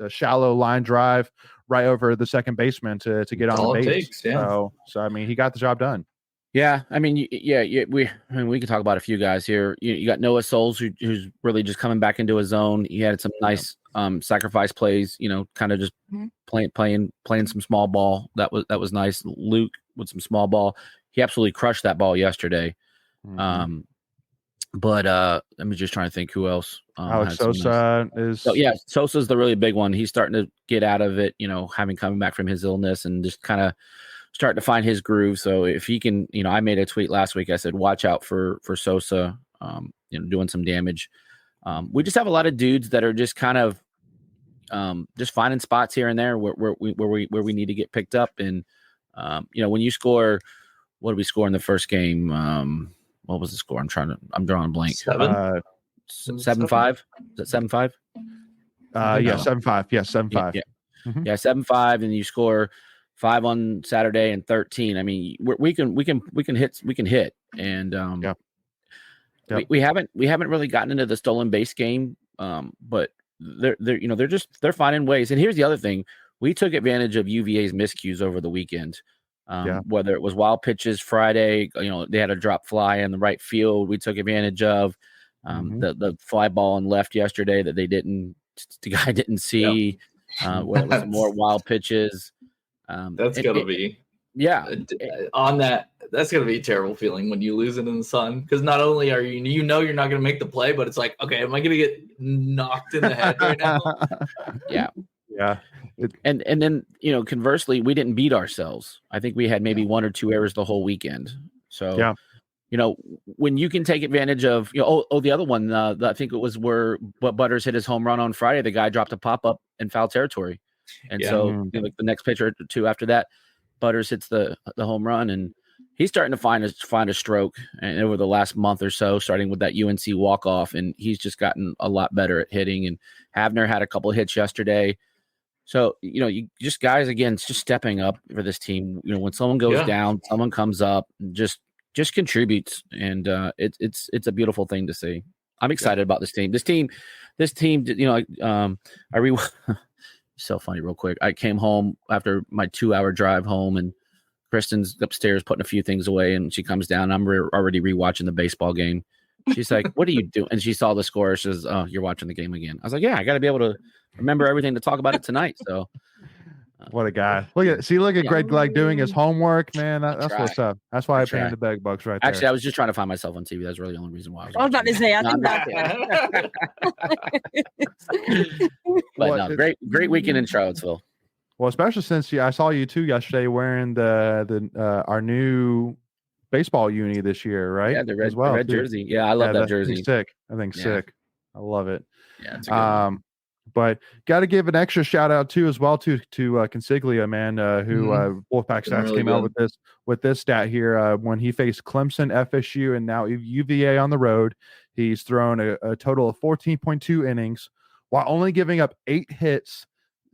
S1: shallow line drive right over the second baseman to get on the base. So, I mean, he got the job done.
S2: Yeah, I mean, we can talk about a few guys here. You got Noah Souls, who's really just coming back into his zone. He had some nice sacrifice plays, kind of just playing some small ball. That was nice. Luke with some small ball. He absolutely crushed that ball yesterday. But I'm just trying to think who else.
S1: Alex Sosa is.
S2: Oh, yeah, Sosa's the really big one. He's starting to get out of it, having coming back from his illness and just kind of starting to find his groove. So if he can, I made a tweet last week. I said, watch out for Sosa, doing some damage. We just have a lot of dudes that are just kind of just finding spots here and there where we need to get picked up. And when you score, what did we score in the first game? What was the score? I'm drawing a blank.
S3: 7-5.
S2: Is it 7-5? Yeah, 7-5.
S1: Yeah, 7-5. Yeah, 7-5.
S2: Yeah, 7-5, and you score 5 on Saturday and 13. I mean, we can hit, and we haven't really gotten into the stolen base game, but they're finding ways. And here's the other thing: we took advantage of UVA's miscues over the weekend. Whether it was wild pitches Friday, they had a drop fly in the right field. We took advantage of the fly ball and left yesterday that the guy didn't see. Where it was some more wild pitches.
S3: That's gonna be on that. That's gonna be a terrible feeling when you lose it in the sun, because not only are you're not gonna make the play, but it's like, okay, am I gonna get knocked in the head right now?
S1: Yeah.
S2: And then conversely, we didn't beat ourselves. I think we had maybe 1 or 2 errors the whole weekend. So when you can take advantage of the other one, I think it was where Butters hit his home run on Friday. The guy dropped a pop up in foul territory. And so the next pitch or 2 after that, Butters hits the home run, and he's starting to find a stroke. And over the last month or so, starting with that UNC walk off, and he's just gotten a lot better at hitting. And Havner had a couple of hits yesterday. So you just guys again, just stepping up for this team. When someone goes down, someone comes up, and just contributes, and it's a beautiful thing to see. I'm excited about this team. This team. So funny, real quick. I came home after my 2-hour drive home, and Kristen's upstairs putting a few things away, and she comes down. I'm already rewatching the baseball game. She's like, "What are you doing?" And she saw the score. She says, "Oh, you're watching the game again." I was like, "Yeah, I got to be able to remember everything to talk about it tonight." So,
S1: what a guy! Look at Greg like doing his homework, man. That's what's up. That's why I pay him the big bucks right there.
S2: Actually, I was just trying to find myself on TV. That's really the only reason why.
S6: I was about to say, I think that's
S2: it. But great weekend in Charlottesville.
S1: Well, especially since I saw you too yesterday wearing our new baseball uni this year, right?
S2: Yeah, the red jersey. Yeah, I love that jersey.
S1: Sick. I think sick. I love it.
S2: Yeah, it's a good one.
S1: But got to give an extra shout out too, as well, to Consiglia, man, who Wolfpack Stats
S3: really
S1: came out with this stat here. When he faced Clemson, FSU, and now UVA on the road, he's thrown a total of 14.2 innings while only giving up 8 hits,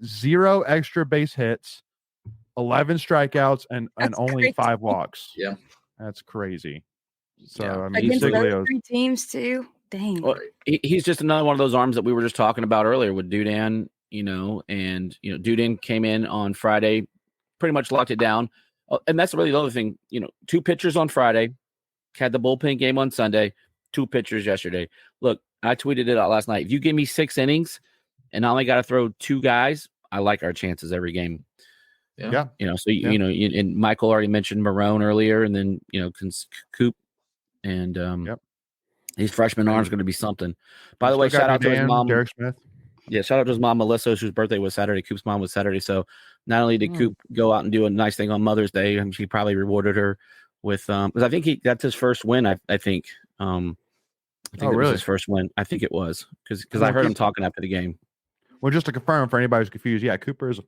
S1: 0 extra base hits, 11 strikeouts, and only 5 walks.
S3: Yeah,
S1: that's crazy. So I mean,
S6: against those 3 teams too. Dang.
S2: Well, he's just another one of those arms that we were just talking about earlier with Dudan and Duden came in on Friday, pretty much locked it down. And that's really the other thing, 2 pitchers on Friday, had the bullpen game on Sunday, 2 pitchers yesterday. Look, I tweeted it out last night. If you give me 6 innings and I only got to throw 2 guys, I like our chances every game.
S3: Yeah.
S2: And Michael already mentioned Marone earlier, and then, Coop, and these freshman arms going to be something. By the way, shout out to his mom,
S1: Derek Smith.
S2: Yeah, shout out to his mom, Melissa, whose birthday was Saturday. Coop's mom was Saturday. So not only did Coop go out and do a nice thing on Mother's Day, and she probably rewarded her with because I think that's his first win. I think. It was his first win. I think it was because I heard him talking after the game.
S1: Well, just to confirm for anybody who's confused, Cooper's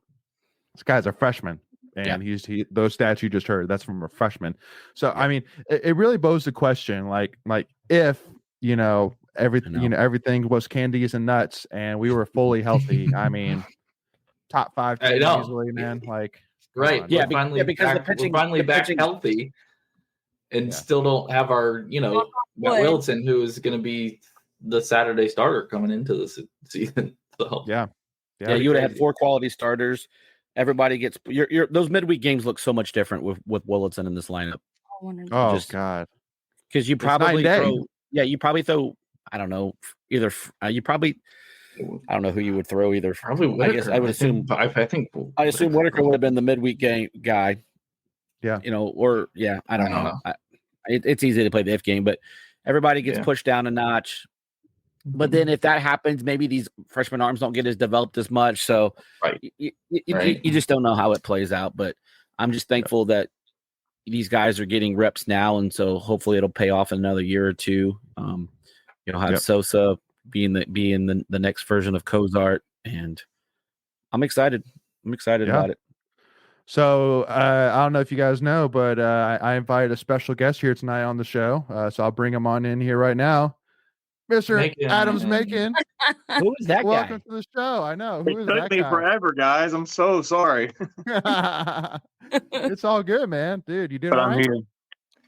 S1: this guy's a freshman, and those stats you just heard, that's from a freshman. So I mean, it really poses the question, like if everything was candies and nuts, and we were fully healthy. I mean, top 5 easily, man. Like,
S3: right?
S2: Yeah,
S3: because we're finally back healthy, and still don't have our Matt Wilson, who is going to be the Saturday starter coming into the season. So
S2: yeah, you would have had 4 quality starters. Everybody gets those midweek games look so much different with Willitson in this lineup.
S1: Oh God,
S2: because you probably throw. I don't know. I don't know who you would throw either.
S3: Probably Whitaker.
S2: I guess I would assume.
S3: I
S2: assume Whitaker would have been the midweek game guy.
S1: Yeah.
S2: I don't know. It's easy to play the if game, but everybody gets pushed down a notch. But then if that happens, maybe these freshman arms don't get as developed as much. So you just don't know how it plays out. But I'm just thankful that these guys are getting reps now. And so hopefully it'll pay off in another year or two. Have Sosa being the next version of Cozart. And I'm excited. about it.
S1: So I don't know if you guys know, but I invited a special guest here tonight on the show. So I'll bring him on in here right now. Mr. Adams Macon.
S2: Who is that guy?
S1: Welcome to the show. I know. Who is that guy?
S7: It took me forever, guys. I'm so sorry.
S1: It's all good, man. Dude, you doing all right?
S7: I'm here.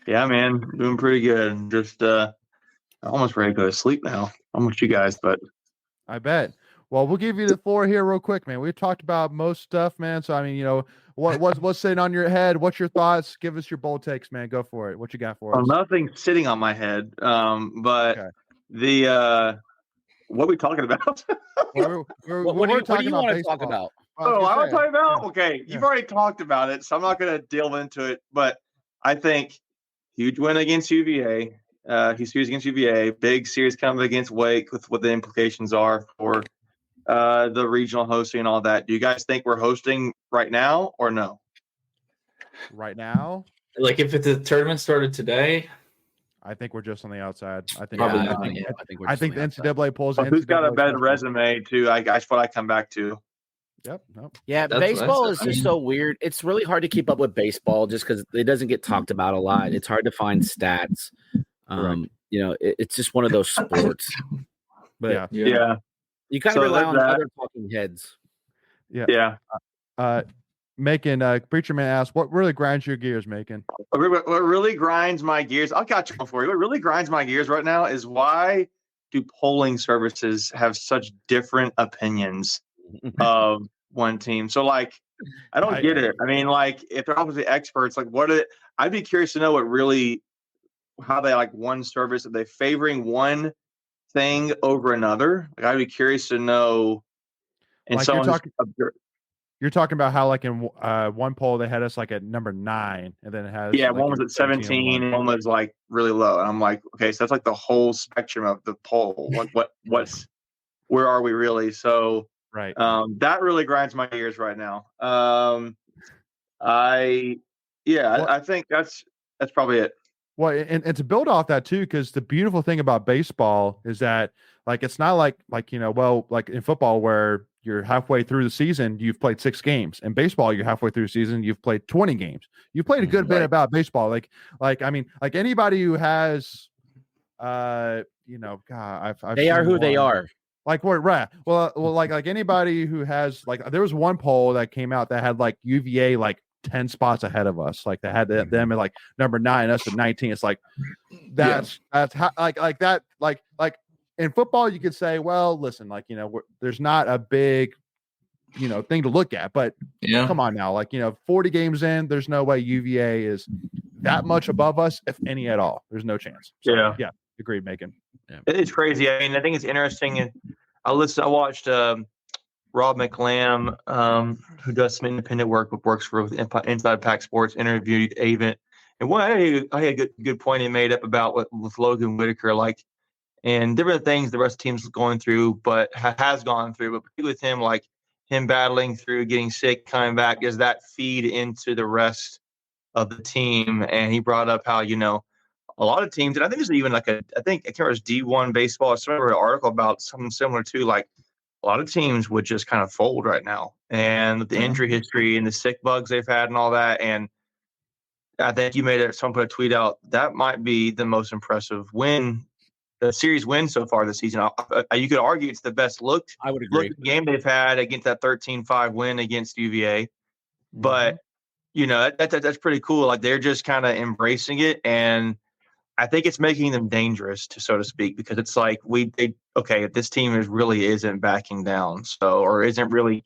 S7: Yeah, man. Doing pretty good. Just almost ready to go to sleep now. I'm with you guys, but
S1: I bet. Well, we'll give you the floor here real quick, man. We've talked about most stuff, man. So I mean, what's sitting on your head? What's your thoughts? Give us your bold takes, man. Go for it. What you got for us?
S7: Nothing's sitting on my head. But
S1: okay.
S7: What are we talking about?
S2: What do you want to talk about?
S7: I want to talk about? Okay, you've already talked about it, so I'm not going to delve into it. But I think huge win against UVA. He's series against UVA. Big series coming against Wake with what the implications are for the regional hosting and all that. Do you guys think we're hosting right now or no?
S1: Right now?
S3: Like if the tournament started today?
S1: I think we're just on the outside. I think
S3: probably
S1: I think the NCAA pulls.
S7: Who's got a better resume too? That's what I come back to.
S1: Yep. Nope.
S2: Yeah, baseball is just so weird. It's really hard to keep up with baseball just because it doesn't get talked about a lot. It's hard to find stats. It's just one of those sports. But
S7: yeah.
S2: You kind of rely on other talking heads.
S1: Yeah. Macon, Preacher Man asked, what really grinds your gears, Macon?
S7: What really grinds my gears? I'll catch up for you. What really grinds my gears right now is why do polling services have such different opinions of one team? So, I don't get it. I mean, if they're obviously experts, I'd be curious to know how they one service. Are they favoring one thing over another? I'd be curious to know. And
S1: you're talking about how in one poll they had us at number 9, and then it has
S7: one was at 17 and one was really low, and I'm okay, so that's the whole spectrum of the poll. Where are we really? So
S1: right,
S7: that really grinds my gears right now. I think that's probably it.
S1: Well, and to build off that too, because the beautiful thing about baseball is that it's not like in football where you're halfway through the season, you've played 6 games. In baseball, you're halfway through the season, you've played 20 games. You've played a good bit about baseball. Anybody who has, God, I've
S2: they are who they are.
S1: We're right. Well, anybody who has there was one poll that came out that had UVA 10 spots ahead of us. They had them at number 9, us at 19. It's that's how that in football, you could say, well, listen, there's not a big thing to look at. But come on now, 40 games in, there's no way UVA is that much above us, if any at all. There's no chance. So, yeah, agreed, Macon.
S2: Yeah.
S7: It's crazy. I mean, I think it's interesting. And I watched Rob McLam, who does some independent work, but works for Inside Pack Sports, interviewed Avent. And I had a good point he made up about with Logan Whitaker, and different things the rest of the team's going through, but has gone through. But particularly with him, him battling through getting sick, coming back, does that feed into the rest of the team? And he brought up how, a lot of teams, and I think there's even I can't remember, it's D1 baseball. I saw an article about something similar to a lot of teams would just kind of fold right now, and with the injury history and the sick bugs they've had and all that. And I think you someone put a tweet out that might be the most impressive series win so far this season. You could argue it's the best looked game they've had against that 13-5 win against UVA. But that's pretty cool. They're just kind of embracing it, and I think it's making them dangerous, so to speak, because it's if this team really isn't backing down, or isn't really,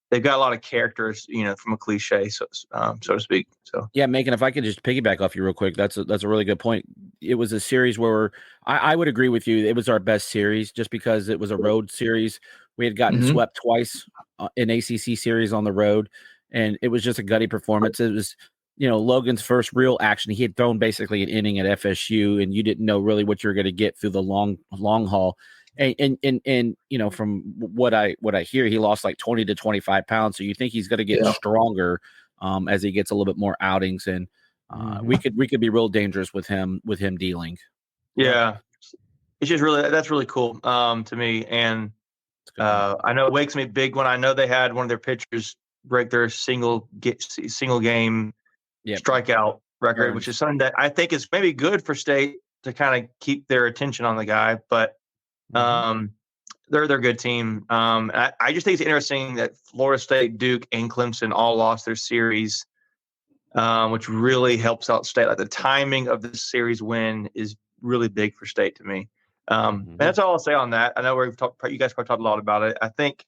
S7: they've got a lot of characters, from a cliche, so to speak. So
S2: yeah, Macon, if I could just piggyback off you real quick, that's a really good point. It was a series where I would agree with you. It was our best series just because it was a road series. We had gotten swept twice in ACC series on the road, and it was just a gutty performance. It was, Logan's first real action. He had thrown basically an inning at FSU, and you didn't know really what you were going to get through the long haul. And from what I hear, he lost 20 to 25 pounds. So you think he's going to get stronger as he gets a little bit more outings, and we could be real dangerous with him dealing.
S7: Yeah, it's just that's really cool to me. And I know Wake's made a big one. I know they had one of their pitchers break their single game strikeout record, which is something that I think is maybe good for State to kind of keep their attention on the guy. But they're a good team. I just think it's interesting that Florida State, Duke, and Clemson all lost their series, which really helps out State. The timing of the series win is really big for State to me. And that's all I'll say on that. I know you guys probably talked a lot about it. I think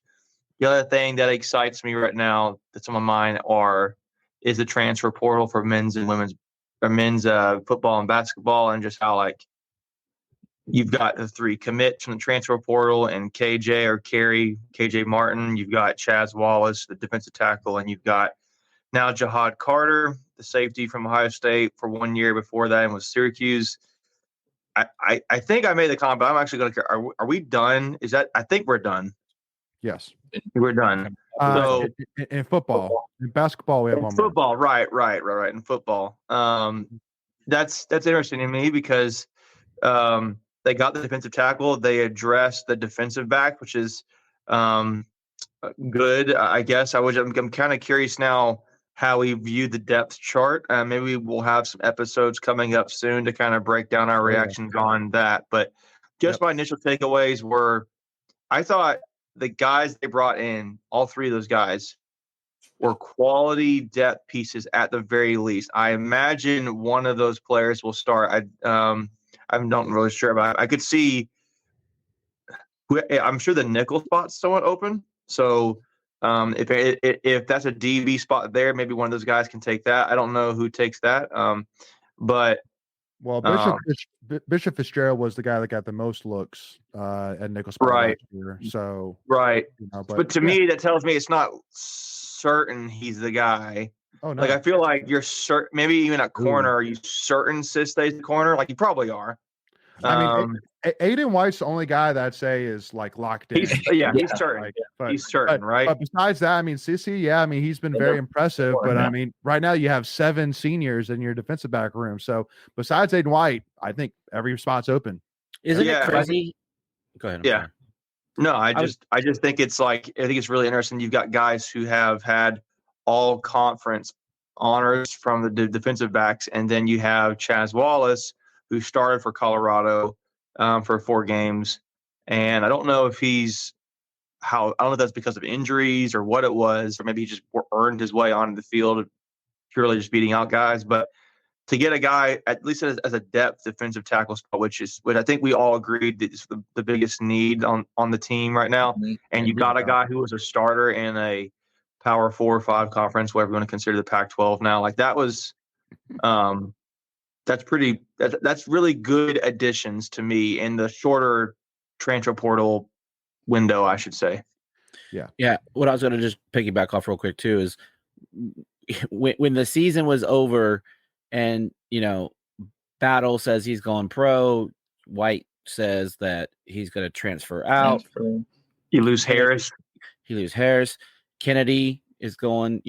S7: the other thing that excites me right now that's on my mind is the transfer portal for men's and women's football and basketball, and just how you've got the 3 commits from the transfer portal and KJ Martin. You've got Chaz Wallace, the defensive tackle, and you've got now Jahad Carter, the safety from Ohio State for 1 year before that and was Syracuse. I think I made the comment, but I'm actually going to. Are we done? I think we're done.
S1: Yes,
S7: we're done. So
S1: in football, in basketball, we have one more.
S7: Football, right. In football, that's interesting to me because they got the defensive tackle. They addressed the defensive back, which is good, I guess. I'm kind of curious now how we view the depth chart. Maybe we'll have some episodes coming up soon to kind of break down our reactions on that. But just my initial takeaways were, I thought the guys they brought in, all 3 of those guys, were quality depth pieces at the very least. I imagine one of those players will start. I'm not really sure, but I could see. I'm sure the nickel spot's somewhat open. So if that's a DB spot there, maybe one of those guys can take that. I don't know who takes that. But
S1: Bishop Fitzgerald was the guy that got the most looks at nickel spot last year. So
S7: but to me, that tells me it's not certain he's the guy.
S1: Oh no!
S7: I feel like you're certain. Maybe even at corner, are you certain Sis stays the corner? You probably are.
S1: I mean, Aiden White's the only guy that I'd say is locked in.
S7: He's certain. He's certain, right?
S1: But besides that, I mean, Sissy, he's been very impressive. But I mean, right now you have 7 seniors in your defensive back room. So besides Aiden White, I think every spot's open.
S2: Isn't it crazy? Go ahead.
S7: Yeah. No, I just think it's I think it's really interesting. You've got guys who have had all conference honors from the defensive backs, and then you have Chaz Wallace, who started for Colorado for 4 games. And I don't know if I don't know if that's because of injuries or what it was, or maybe he just earned his way onto the field purely just beating out guys. But to get a guy at least as a depth defensive tackle spot, which I think we all agreed is the biggest need on the team right now.
S3: Mm-hmm.
S7: And you got a guy who was a starter in a Power 4 or 5 conference, whatever you want to consider the Pac-12 now. Like that was, that's really good additions to me in the shorter transfer portal window, I should say.
S2: Yeah. What I was going to just piggyback off real quick too is when the season was over and, Battle says he's going pro, White says that he's going to transfer out.
S7: You lose Harris.
S2: Kennedy is going,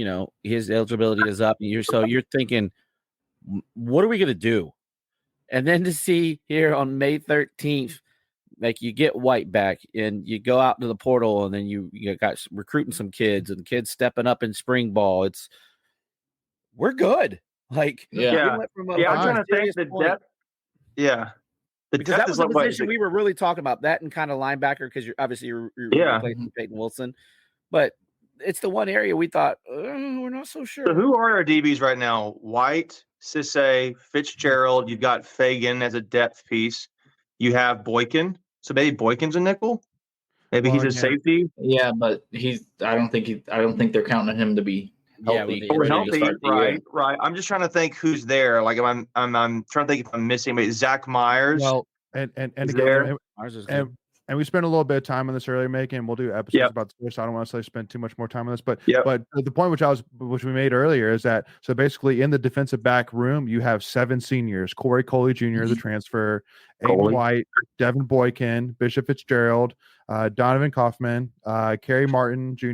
S2: his eligibility is up. And you're thinking, what are we going to do? And then to see here on May 13th, like you get White back and you go out to the portal and then you got recruiting some kids and kids stepping up in spring ball. We're good. Like,
S7: I'm trying to think the depth. Yeah.
S2: Because that was the position we were really talking about, that and kind of linebacker, because you're replacing Peyton Wilson. But it's the one area we thought, we're not so sure.
S7: So who are our DBs right now? White, Cisse, Fitzgerald. You've got Fagan as a depth piece. You have Boykin. So maybe Boykin's a nickel. Maybe he's a safety.
S3: Yeah, but I don't think they're counting on him to be healthy.
S7: Right. I'm just trying to think who's there. Like I'm trying to think if I'm missing. But Zach Myers.
S1: Well, and again, and we spent a little bit of time on this earlier, making. We'll do episodes about this, so I don't want to spend too much more time on this. But but the point which we made earlier is that so basically in the defensive back room you have 7 seniors: Corey Coley Jr., the transfer, Aiden White, Devin Boykin, Bishop Fitzgerald, Donovan Kaufman, Kerry Martin Jr.,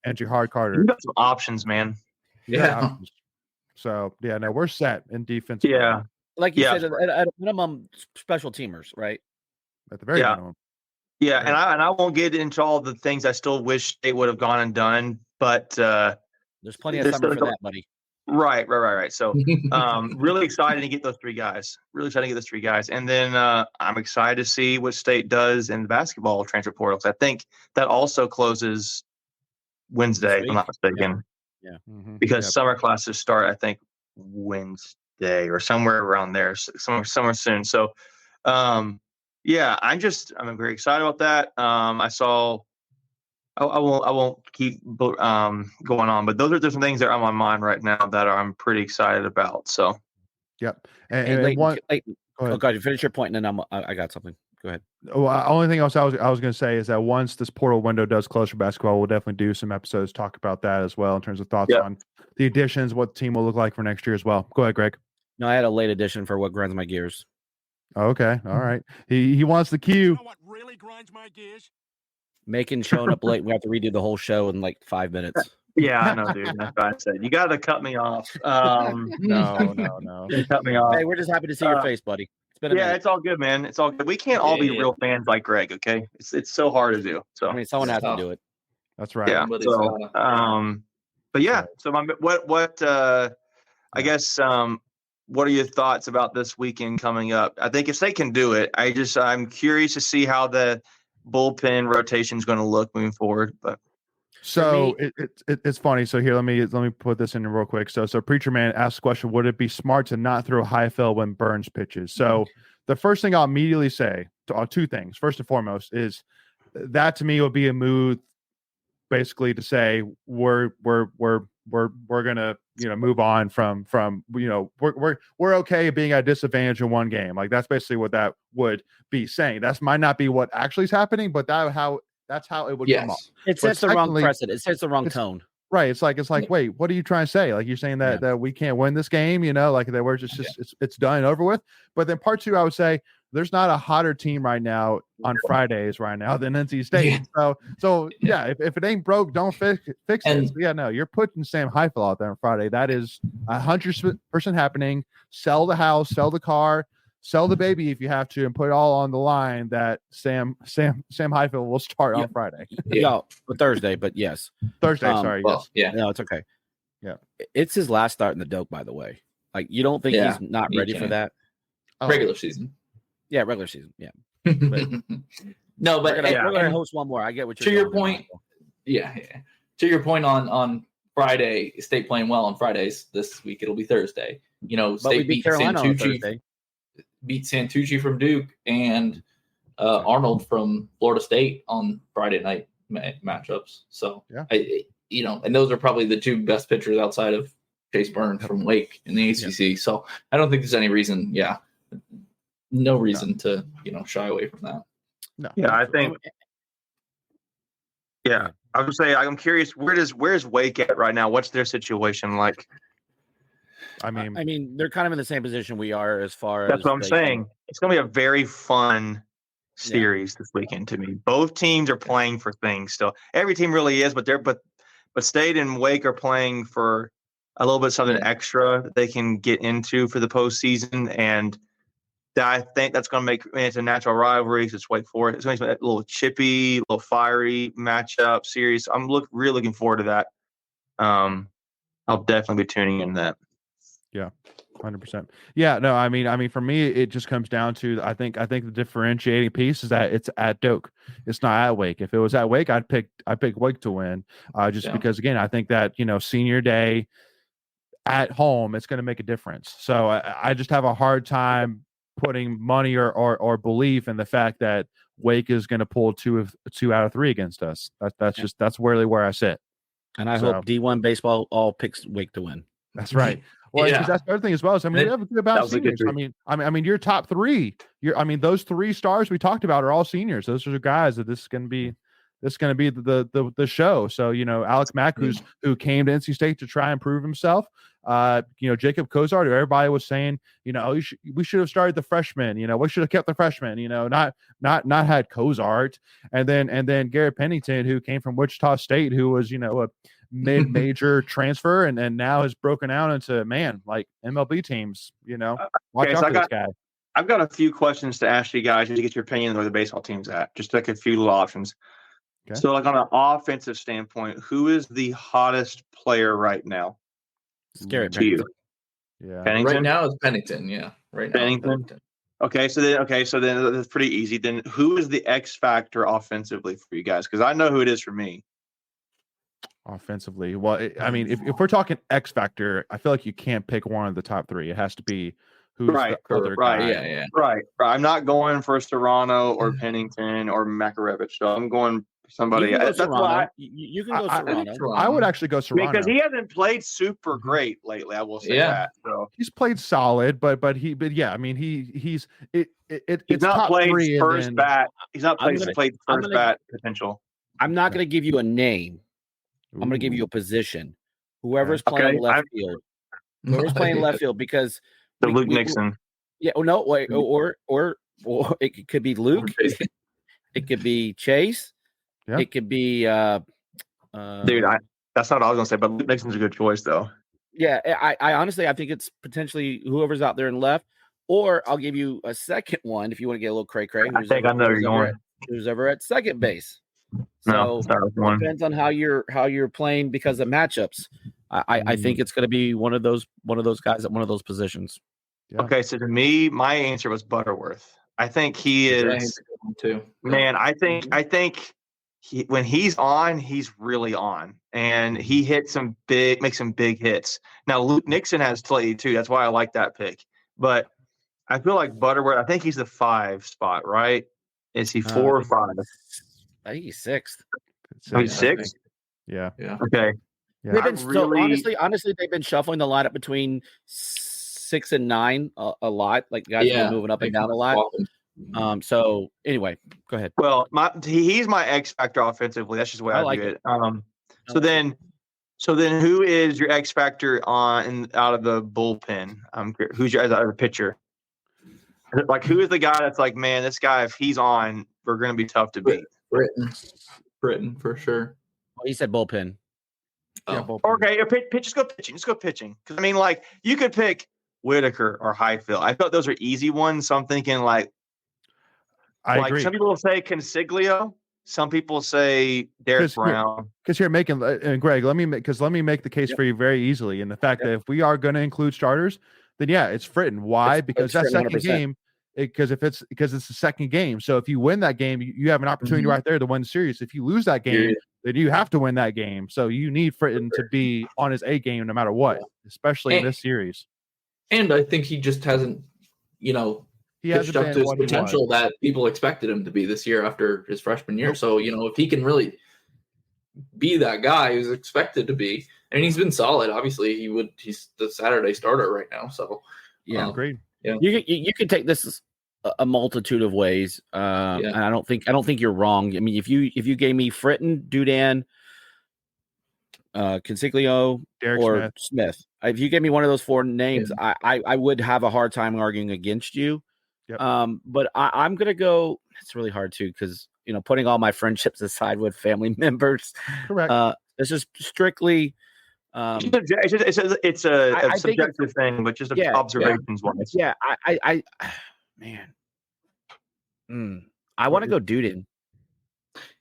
S1: and Jahard Carter.
S7: You got some options, man.
S3: Yeah.
S7: So
S1: we're set in defense.
S7: Yeah.
S2: Like you said, at a minimum, special teamers, right?
S1: At the very minimum.
S7: Yeah, and I won't get into all the things I still wish they would have gone and done, but
S2: there's plenty of summer for that, buddy.
S7: Right. So really excited to get those 3 guys. And then I'm excited to see what State does in the basketball transfer portals. I think that also closes Wednesday, if I'm not mistaken.
S2: Yeah.
S7: Because summer classes start, I think, Wednesday or somewhere around there, somewhere soon. So I'm very excited about that. I won't keep going on, but those are just some things that are on my mind right now that I'm pretty excited about. So,
S1: yep.
S2: Go ahead. Finish your point, and then I got something. Go ahead.
S1: Well, only thing else I was going to say is that once this portal window does close for basketball, we'll definitely do some episodes talk about that as well in terms of thoughts on the additions, what the team will look like for next year as well. Go ahead, Greg.
S2: No, I had a late addition for what grinds my gears.
S1: Okay, all right. He wants the cue.
S5: You know what really grinds my gears?
S2: Macon showing up late. We have to redo the whole show in like 5 minutes.
S7: Yeah, I know, dude. That's what I said. You got to cut me off.
S1: No.
S7: Cut me off.
S2: Hey, we're just happy to see your face, buddy. It's been
S7: it's all good, man. It's all good. We can't all be real fans like Greg, okay? It's so hard to do. So
S2: I mean, someone has to do it.
S1: That's right.
S7: Yeah. So, but yeah. So I guess what are your thoughts about this weekend coming up? I think if they can do it, I'm curious to see how the bullpen rotation is going to look moving forward. But
S1: so it's funny. So here, let me put this in real quick. So Preacher Man asked the question: would it be smart to not throw Highfield when Burns pitches? So the first thing I'll immediately say, 2 things. First and foremost is that to me would be a move, basically to say we're gonna move on from we're okay being at a disadvantage in one game. Like that's basically what that would be saying. That might not be what actually is happening, but that's how it would come up.
S2: It sets the wrong precedent. It sets the wrong tone.
S1: Right. It's like wait, what are you trying to say? Like you're saying that we can't win this game, like that we're just it's done and over with. But then part 2, I would say there's not a hotter team right now on Fridays right now than NC State. So if it ain't broke, don't fix it. So, you're putting Sam Highfield out there on Friday. That is 100% happening. Sell the house, sell the car, sell the baby if you have to, and put it all on the line that Sam Highfield will start on Friday.
S2: Thursday, but yes.
S1: Thursday, sorry.
S3: Well,
S1: yes.
S2: No, it's okay.
S1: Yeah.
S2: It's his last start in the dope, by the way. Like you don't think he's not ready for that?
S3: Regular season.
S2: Yeah, regular season. Yeah.
S3: No, but
S2: we're gonna host one more. I get what you're
S3: to your point. Yeah. To your point on Friday, State playing well on Fridays this week. It'll be Thursday.
S2: But we
S3: State
S2: beat Carolina on Thursday.
S3: beat Santucci from Duke, and Arnold from Florida State on Friday night matchups. So,
S1: yeah.
S3: And those are probably the two best pitchers outside of Chase Burns from Wake in the ACC. Yeah. So I don't think there's any reason, no reason to, shy away from that.
S1: No.
S7: Yeah, I think. Yeah, I would say I'm curious. Where's Wake at right now? What's their situation like?
S2: I mean, they're kind of in the same position we are as far
S7: That's
S2: as.
S7: What I'm saying. It's going to be a very fun series this weekend to me. Both teams are playing for things still. Every team really is, but State and Wake are playing for a little bit something extra that they can get into for the postseason, and I think that's going to make it's a natural rivalry. It's Wake Forest. It's going to be a little chippy, a little fiery matchup series. I'm really looking forward to that. I'll definitely be tuning in that.
S1: Yeah, 100%. Yeah, no, I mean, for me, it just comes down to I think the differentiating piece is that it's at Doak. It's not at Wake. If it was at Wake, I'd pick Wake to win. Because again, I think that senior day at home, it's going to make a difference. So I just have a hard time putting money or belief in the fact that Wake is going to pull two out of three against us. That's really where I sit.
S2: And I hope D1 baseball all picks Wake to win.
S1: That's right. Well, because that's the other thing as well. We have a good about seniors. I mean, your top three. Those three stars we talked about are all seniors. Those are guys that this is going to be the show. So Alex Mack, who came to NC State to try and prove himself. Jacob Cozart, who everybody was saying, we should have started the freshman. We should have kept the freshman. Not had Cozart, and then Garrett Pennington, who came from Wichita State, who was a mid-major transfer, and now has broken out into like MLB teams. Watch out for this guy.
S7: I've got a few questions to ask you guys just to get your opinion on where the baseball team's at. Just like a few little options. Okay. So, on an offensive standpoint, who is the hottest player right now?
S2: Scary Pennington.
S1: Yeah.
S3: Pennington? Right now it's Pennington. Yeah. Right now.
S7: Pennington. Okay, so then that's pretty easy. Then who is the X factor offensively for you guys? Because I know who it is for me.
S1: Offensively, well, if we're talking X factor, I feel like you can't pick one of the top three. It has to be who's the other guy.
S3: Yeah.
S7: Right. I'm not going for Serrano or Pennington or Makarevich. So I'm going for somebody.
S2: That's why you can go Serrano.
S1: I would actually go Serrano
S7: because he hasn't played super great lately. I will say that. So
S1: he's played solid, but he's
S7: not played first bat. He's not played first bat potential.
S2: I'm not going to give you a name. I'm going to give you a position. Whoever's playing left field. Whoever's playing left field, because
S7: Luke Nixon.
S2: Yeah. Oh no. Wait. Or it could be Luke. It could be Chase.
S1: Yeah.
S2: It could be.
S7: Dude, that's not what I was going to say, but Luke Nixon's a good choice, though.
S2: Yeah. I honestly, I think it's potentially whoever's out there in left. Or I'll give you a second one if you want to get a little cray-cray.
S7: I think I know you're going.
S2: Who's ever at second base. So it depends on how you're playing because of matchups. I think it's going to be one of those guys at one of those positions.
S7: Yeah. Okay, so to me, my answer was Butterworth. I think he is too. Man, I think when he's on, he's really on, and he makes some big hits. Now Luke Nixon has played too. That's why I like that pick. But I feel like Butterworth. I think he's the 5 spot, right? Is he 4 or 5?
S2: I think he's 6th.
S7: He's 6th?
S1: Yeah.
S7: Okay. Yeah.
S2: They've been honestly, they've been shuffling the lineup between 6 and 9 a lot. Like guys have been moving up and down a lot. So anyway, go ahead.
S7: Well, he's my X factor offensively. That's just the way I view it. So then who is your X factor out of the bullpen? Who's your out of the pitcher? Like, who is the guy that's like, man, this guy, if he's on, we're going to be tough to beat?
S3: Britton for sure.
S2: Well, he said bullpen.
S1: Yeah, bullpen.
S7: Okay, just go pitching. Just go pitching. Because you could pick Whitaker or Highfield. I thought those are easy ones. So I'm thinking I agree. Some people say Consiglio. Some people say Derek Brown.
S1: Because you're making Greg. Let me make the case for you very easily. And the fact that if we are going to include starters, then it's Fritton. Why? Because that second 100%. Game. Because it's the second game. So if you win that game, you have an opportunity right there to win the series. If you lose that game, then you have to win that game. So you need Fritton to be on his A game no matter what, especially in this series.
S3: And I think he just hasn't,
S1: He
S3: pitched
S1: hasn't
S3: up
S1: been
S3: to his
S1: what he
S3: potential
S1: was.
S3: that people expected him to be this year after his freshman year.
S1: Nope.
S3: So, if he can really be that guy who's expected to be, and he's been solid. Obviously, he's the Saturday starter right now. So,
S2: Yeah,
S1: agreed.
S3: Yeah,
S2: you can take this a multitude of ways, and I don't think you're wrong. I mean, if you gave me Fritton, Dudan, Consiglio,
S1: Derek
S2: or Smith, if you gave me one of those four names, I would have a hard time arguing against you.
S1: Yep.
S2: But I'm gonna go. It's really hard too because putting all my friendships aside with family members,
S1: Correct.
S2: It's just strictly.
S7: It's a subjective thing, but just observations wise.
S2: Yeah, I want to go Duden.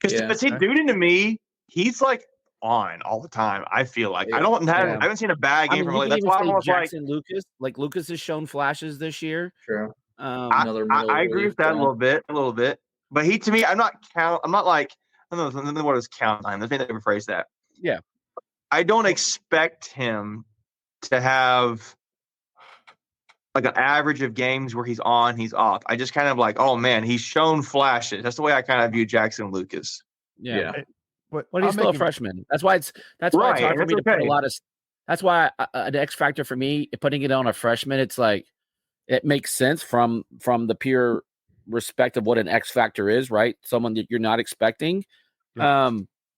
S7: Because see, Duden to me, he's like on all the time. I feel like I haven't seen a bad game from him. That's why I'm almost
S2: Jackson Lucas. Like Lucas has shown flashes this year.
S3: Sure.
S7: I agree with that a little bit. But he, to me, I'm not like, I don't know what is count time. Let me rephrase that.
S2: Yeah.
S7: I don't expect him to have like an average of games where he's on, he's off. I just kind of like, oh man, he's shown flashes. That's the way I kind of view Jackson Lucas.
S2: Yeah.
S1: But
S2: he's still a freshman. That's why it's hard for me to put a lot of. That's why an X factor for me, putting it on a freshman, it's like it makes sense from the pure respect of what an X factor is, right? Someone that you're not expecting.
S1: Yeah.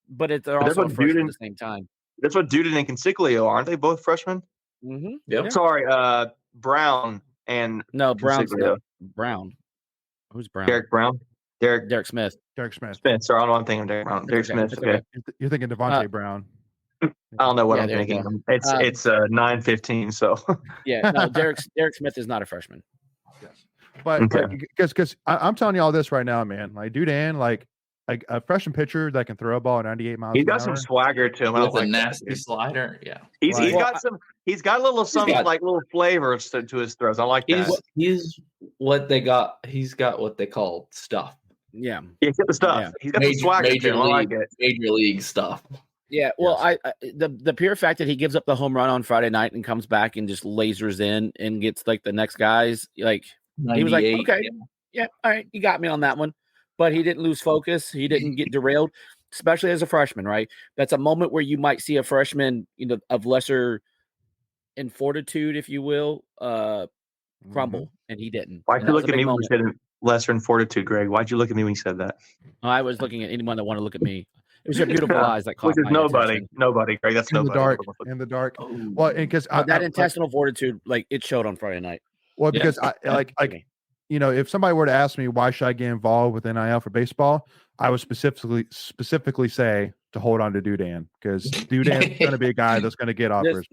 S2: But they're also a freshman at the same time.
S7: That's what Duden and Consiglio aren't they both freshmen?
S2: Mm-hmm.
S7: Yep. Sorry, Brown and
S2: Brown. Who's Brown?
S7: Derek Brown.
S2: Derek Smith.
S1: Derek Smith.
S7: Sorry, I don't know what I'm thinking of Derek Brown. Derek Smith. Okay.
S1: You're thinking Devontae Brown.
S7: I don't know what I'm thinking. It's 9:15. So
S2: no, Derek Smith is not a freshman.
S1: Yes, but because I'm telling you all this right now, man. Like Dudan, like a freshman pitcher that can throw a ball at 98 miles.
S7: He's got some swagger to him.
S3: With a nasty slider. Yeah,
S7: he's got a little something like little flavor to his throws. I like that.
S3: He's what they got. He's got what they call stuff.
S2: Yeah,
S7: he's got the stuff. Yeah. He's got the swagger to him. I like it.
S3: Major league stuff.
S2: Yeah, well, the pure fact that he gives up the home run on Friday night and comes back and just lasers in and gets like the next guys, like he was like, okay, yeah, all right, you got me on that one. But he didn't lose focus. He didn't get derailed, especially as a freshman, right? That's a moment where you might see a freshman, of lesser in fortitude, if you will, crumble, and he didn't.
S7: Why'd you look at me when you said lesser in fortitude, Greg? Why'd you look at me when you said that?
S2: I was looking at anyone that wanted to look at me. It was your beautiful eyes that caught
S7: my attention. Nobody, Greg. That's nobody.
S1: In the dark. Well, because
S2: that intestinal fortitude, like it showed on Friday night.
S1: Well, because if somebody were to ask me why should I get involved with NIL for baseball, I would specifically say to hold on to Dudan because Dudan's going to be a guy that's going to get offers.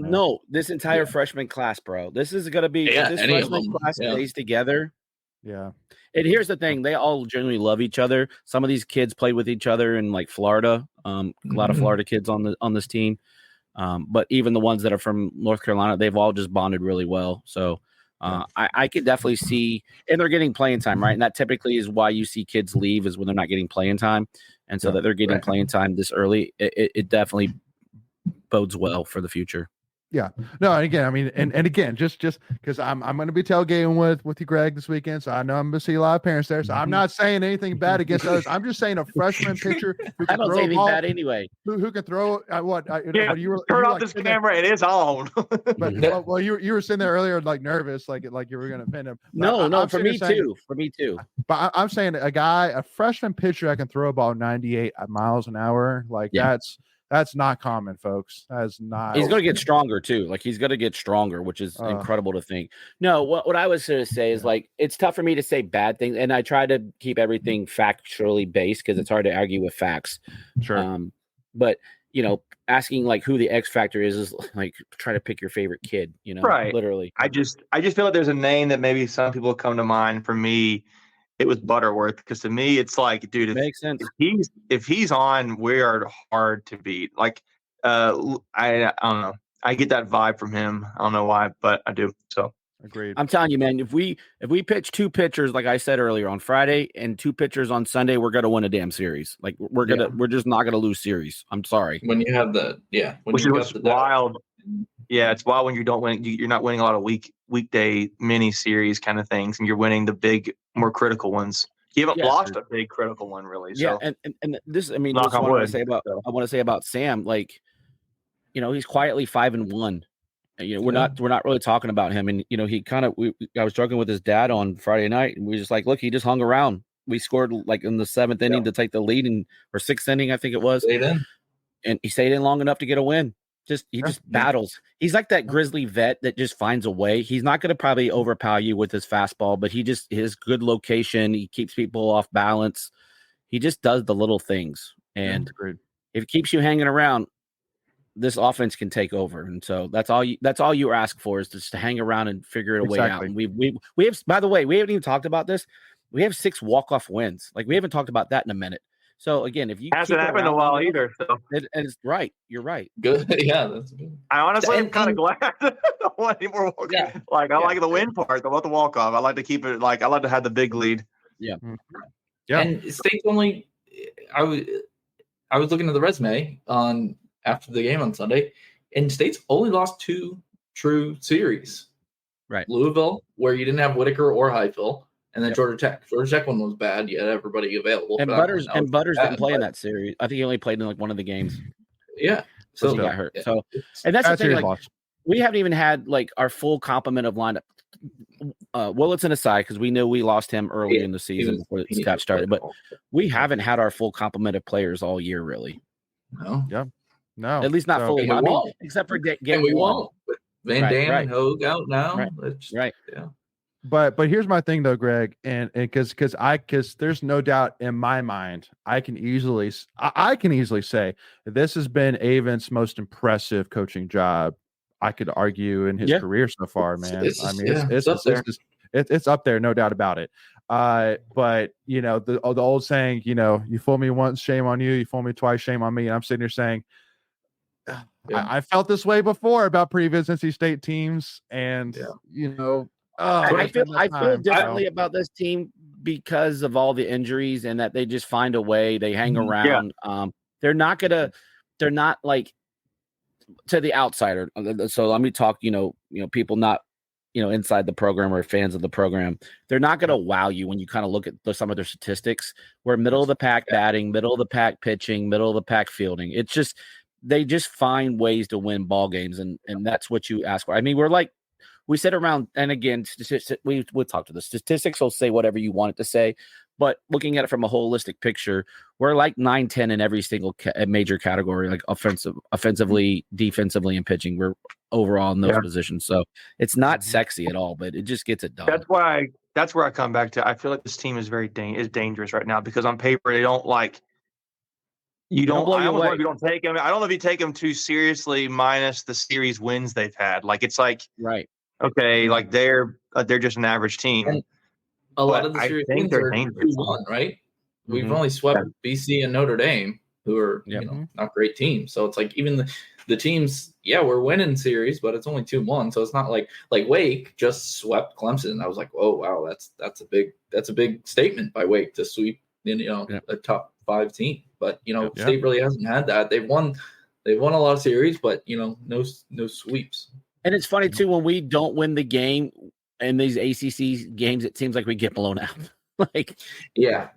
S2: This entire freshman class, bro. This is going to be this freshman class stays together.
S1: Yeah.
S2: And here's the thing: they all genuinely love each other. Some of these kids play with each other in like Florida. A lot of Florida kids on this team. But even the ones that are from North Carolina, they've all just bonded really well. So I could definitely see, and they're getting playing time, right? And that typically is why you see kids leave is when they're not getting playing time, and so that they're getting playing time this early. It definitely bodes well for the future.
S1: Yeah. No, and again, I mean, and again, just because I'm going to be tailgating with you, Greg, this weekend, so I know I'm going to see a lot of parents there. So I'm not saying anything bad against others. I'm just saying a freshman pitcher who can
S2: I don't
S1: throw
S2: say anything bad anyway.
S1: Who can throw
S7: you were off this camera. It is on.
S1: But well, you were sitting there earlier, like nervous, like you were going to pin him.
S2: But no, for me too.
S1: But I'm saying a freshman pitcher that can throw about 98 miles an hour, that's not common, folks. That's not.
S2: He's going to get stronger too. Like he's going to get stronger, which is incredible to think. No, what I was going to say is like it's tough for me to say bad things, and I try to keep everything factually based because it's hard to argue with facts.
S1: Sure.
S2: But asking like who the X factor is like try to pick your favorite kid.
S7: Right?
S2: Literally.
S7: I just feel like there's a name that maybe some people come to mind. For me, it was Butterworth because to me it's like, dude,
S2: makes sense.
S7: If he's on, we are hard to beat. Like, I don't know. I get that vibe from him. I don't know why, but I do. So
S1: agreed.
S2: I'm telling you, man. If we pitch two pitchers, like I said earlier, on Friday and two pitchers on Sunday, we're gonna win a damn series. Like we're just not gonna lose series. I'm sorry.
S3: When you have
S7: which was wild. Yeah, it's wild when you don't win. You're not winning a lot of weekday mini series kind of things, and you're winning the big, more critical ones. You haven't lost a big critical one really.
S2: Yeah,
S7: So
S2: and this, I mean,
S7: knock
S2: this
S7: on
S2: one
S7: wood.
S2: I want to say about Sam, like, he's quietly 5-1. We're not really talking about him, and he kind of. I was joking with his dad on Friday night, and we were just like, look, he just hung around. We scored like in the 7th inning to take the lead, or 6th inning, I think it was.
S3: Stayed in.
S2: And he stayed in long enough to get a win. He just battles. He's like that grizzly vet that just finds a way. He's not going to probably overpower you with his fastball, but his good location. He keeps people off balance. He just does the little things, and if it keeps you hanging around, this offense can take over. And so that's all you ask for, is just to hang around and figure a way out. And we have, by the way, we haven't even talked about this. We have 6 walk-off wins. Like, we haven't talked about that in a minute. So again, if you
S7: hasn't happened in a while either. So
S2: it's right. You're right.
S3: Good. Yeah, that's good.
S7: I honestly am kind of glad I don't want any more walk.
S3: Yeah.
S7: Like, I like the win part, about the walk off. I like to keep it I like to have the big lead.
S2: Yeah.
S3: Yeah. And State's only. I was looking at the resume after the game on Sunday, and State's only lost 2 true series.
S2: Right.
S3: Louisville, where you didn't have Whitaker or Highfill, and then Georgia Tech. Georgia Tech one was bad. You had everybody available.
S2: And Butters didn't play in that series. I think he only played in like one of the games.
S3: Yeah.
S2: So he got hurt. So, and that's the thing. Like, we haven't even had like our full complement of lineup. Willitson aside, because we knew we lost him early in the season before Scott started, but we haven't had our full complement of players all year, really.
S3: No.
S1: Yeah. No.
S2: At least not fully. I mean, except for game
S3: and we
S2: 1.
S3: won't. Van Dam and Hogue out now.
S2: Right.
S3: Yeah.
S1: But here's my thing though, Greg, and because there's no doubt in my mind, I can easily say this has been Avent's most impressive coaching job. I could argue in his career so far, man. It's up there, no doubt about it. But the old saying, you fool me once, shame on you. You fool me twice, shame on me. And I'm sitting here saying, I felt this way before about previous NC State teams, and I feel differently about this team because of all the injuries, and that they just find a way. They hang around. They're not like, to the outsider. So let me talk, people not, inside the program or fans of the program. They're not going to wow you when you kind of look at some of their statistics. We're middle of the pack batting, middle of the pack pitching, middle of the pack fielding. It's just, they just find ways to win ball games. And that's what you ask for. I mean, we sit around, and again, we'll talk to the statistics. Will say whatever you want it to say, but looking at it from a holistic picture, we're like 9-10 in every single major category, like offensively, defensively, and pitching. We're overall in those positions. So it's not sexy at all, but it just gets it done.
S7: That's where I come back to. I feel like this team is very dangerous right now, because on paper they don't like. You don't. I almost wonder if you don't take them. I don't know if you take them too seriously, minus the series wins they've had. Like, it's like,
S2: right.
S7: Okay, like they're just an average team.
S3: And a lot of the series wins are 2-1, right? We've only swept BC and Notre Dame, who are not great teams. So it's like, even the teams, we're winning series, but it's only 2-1. So it's not like Wake just swept Clemson. I was like, oh wow, that's a big statement by Wake to sweep a top 5 team. But State really hasn't had that. They've won a lot of series, but no sweeps.
S2: And it's funny too, when we don't win the game in these ACC games, it seems like we get blown out.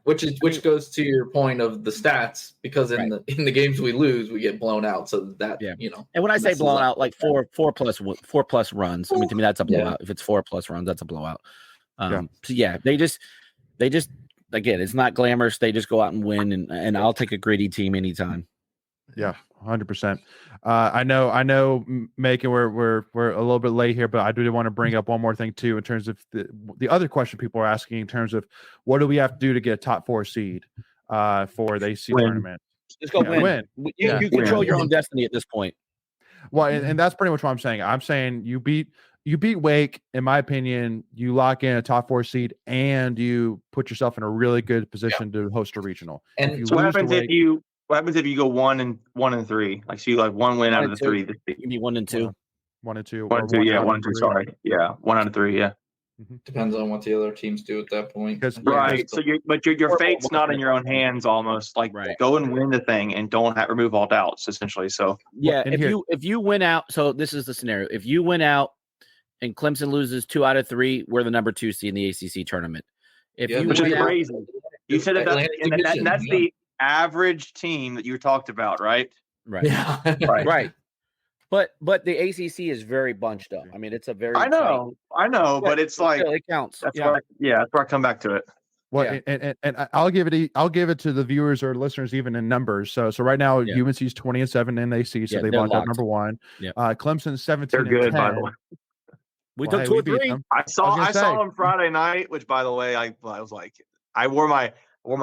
S3: Which goes to your point of the stats, because in the games we lose, we get blown out. So that
S2: And when I say blown out, like four plus runs. I mean, to me, that's a blowout. If it's 4+ runs, that's a blowout. They just again, it's not glamorous. They just go out and win, and I'll take a gritty team anytime.
S1: Yeah, 100%. I know, Macon, we're a little bit late here, but I do want to bring up one more thing too, in terms of the other question people are asking, in terms of what do we have to do to get a top 4 seed for the AC tournament.
S2: Just go win. You control your own destiny at this point.
S1: Well, and that's pretty much what I'm saying. I'm saying you beat Wake. In my opinion, you lock in a top 4 seed, and you put yourself in a really good position to host a regional.
S7: And what happens if you go 1-3? Like, so you like 1 win out of the 3.
S2: You mean 1 and 2?
S1: 1 and 2.
S7: 1 and 2. Yeah, 1 and 2. Sorry. Yeah, 1 out of 3. Yeah.
S3: Depends on what the other teams do at that point.
S7: Right. So your fate's not in your own hands. Almost like go and win the thing and don't remove all doubts. Essentially. So
S2: if you win out, so this is the scenario. If you win out and Clemson loses 2 out of 3, we're the number 2 seed in the ACC tournament. Which
S7: is crazy. You said that's the average team that you talked about, right?
S2: Right.
S3: Yeah.
S2: Right. But the ACC is very bunched up. I mean, it's a very
S7: I know, but it's like
S2: it counts.
S7: That's why I come back to it.
S1: Well, and I'll give it to the viewers or listeners even in numbers. So right now UNC's 20-7 in the ACC, so they locked up number 1. Clemson's 17.
S7: They're good,
S1: 10.
S7: by the way.
S2: We took 2 or 3.
S7: I saw them Friday night, which by the way, I was like, I wore my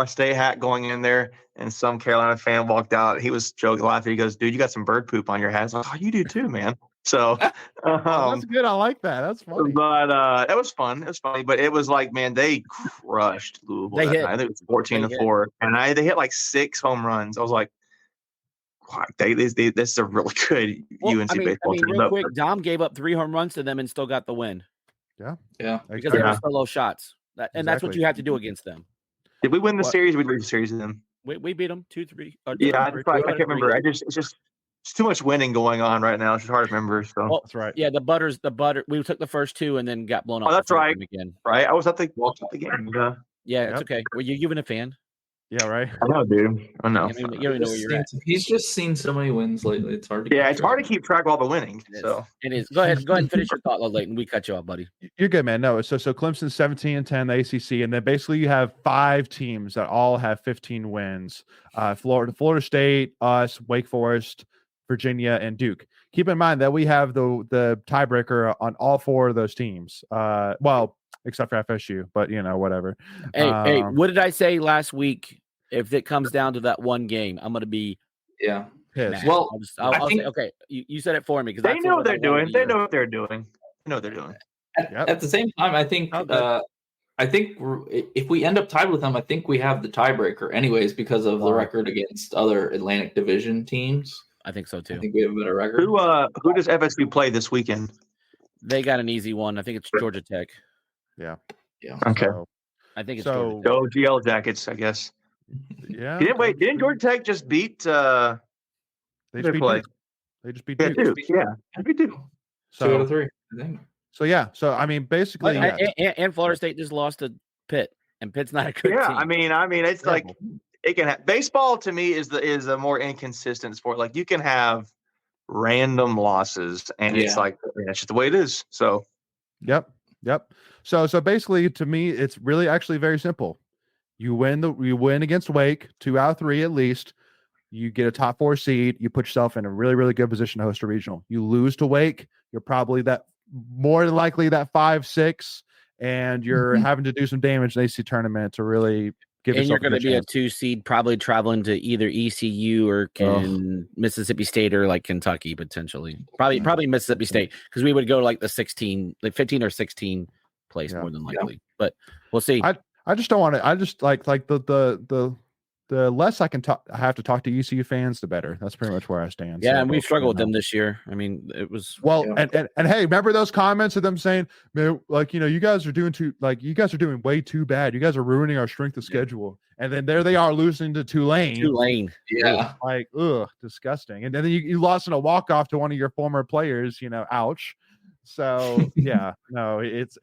S7: stay hat going in there, and some Carolina fan walked out. He was joking, laughing. He goes, "Dude, you got some bird poop on your hat." I was like, "Oh, you do too, man." So
S1: that's good. I like that. That's funny.
S7: But it was fun. It was funny, but it was like, man, they crushed Louisville that night. I think it was 14-4, and they hit like 6 home runs. I was like, wow, this is a really good UNC baseball team.
S2: Real quick, Dom gave up 3 home runs to them and still got the win.
S7: Yeah,
S2: because they were solo shots, and that's what you have to do against them.
S7: Did we win the series? We lose the series to them.
S2: We beat them 2-3.
S7: Yeah, I can't remember. It's just too much winning going on right now. It's just hard to remember. So
S1: that's right.
S2: Yeah, the butter. We took the first 2 and then got blown up.
S7: Oh, that's right. Again. Right. I was at the game.
S2: Yeah, it's okay. Were you even a fan?
S1: Yeah, right.
S7: I know, dude. I know.
S2: You don't even know where you're at.
S3: He's just seen so many wins lately. It's hard to.
S7: Yeah, it's hard to keep track of all the winning. So
S2: it is. Go ahead and finish your thought, Leighton. We cut you off, buddy.
S1: You're good, man. No, so Clemson's 17-10 the ACC, and then basically you have 5 teams that all have 15 wins. Florida State, us, Wake Forest, Virginia, and Duke. Keep in mind that we have the tiebreaker on all 4 of those teams. Well, except for FSU, but whatever.
S2: Hey, what did I say last week? If it comes down to that one game, I'm going to be
S1: pissed.
S3: Well,
S2: I'll say, okay, you said it for me because
S7: they know what they're doing. They know what they're doing.
S3: At the same time, I think if we end up tied with them, I think we have the tiebreaker anyways because of the record against other Atlantic Division teams.
S2: I think so too.
S3: I think we have a better record.
S7: Who does FSU play this weekend?
S2: They got an easy one. I think it's Georgia Tech.
S1: Yeah.
S7: Okay.
S2: So, I think it's
S7: go GL Jackets, I guess.
S1: Yeah.
S7: Didn't Georgia Tech just beat? They
S1: just beat Duke.
S7: Duke. Yeah, beat Duke.
S3: 2 out of 3. I think.
S1: So yeah. So I mean, basically,
S2: and Florida State just lost to Pitt, and Pitt's not a good team.
S7: I mean, it's like it can have baseball. To me, is a more inconsistent sport. Like you can have random losses, and it's like that's just the way it is. So,
S1: yep. So basically, to me, it's really actually very simple. You win against Wake 2 out of 3 at least. You get a top 4 seed. You put yourself in a really, really good position to host a regional. You lose to Wake, you're probably more than likely that 5-6, and you're having to do some damage in the ACC tournament to really give.
S2: And you're going to be a 2 seed, probably traveling to either ECU or Mississippi State or like Kentucky potentially. Probably Mississippi State because we would go like the 15 or 16 place more than likely. But we'll see.
S1: I just don't want to. I just like the less I have to talk to ECU fans, the better. That's pretty much where I stand.
S2: Yeah, and we struggled with them this year. I mean, it was
S1: and hey, remember those comments of them saying, man, like you guys are doing way too bad. You guys are ruining our strength of schedule. And then there they are losing to Tulane.
S3: Yeah,
S1: like disgusting. And then you lost in a walk off to one of your former players. Ouch. So yeah, no, it's.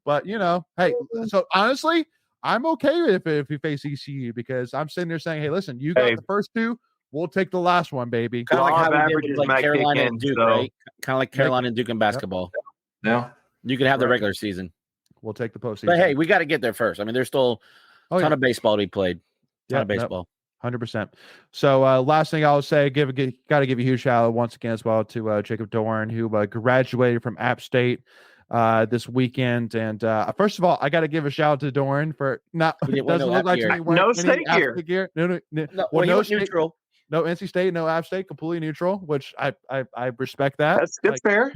S1: But hey, so honestly, I'm okay if you face ECU because I'm sitting there saying, hey, listen, you got the first 2, we'll take the last one, baby.
S2: Kind of like how we did with Carolina and Duke, right? Kind of like Carolina and Duke in basketball.
S3: Yeah,
S2: you can have the regular season.
S1: We'll take the postseason.
S2: But hey, we got to get there first. I mean, there's still a ton of baseball to be played. Ton of baseball.
S1: 100%. So last thing I'll say, got to give a huge shout out once again as well to Jacob Dorn, who graduated from App State this weekend. And first of all, I got to give a shout out to Doran for doesn't look like to me
S7: no state gear.
S1: No,
S2: no neutral.
S1: No NC State, no App State, completely neutral, which I respect that.
S7: That's fair.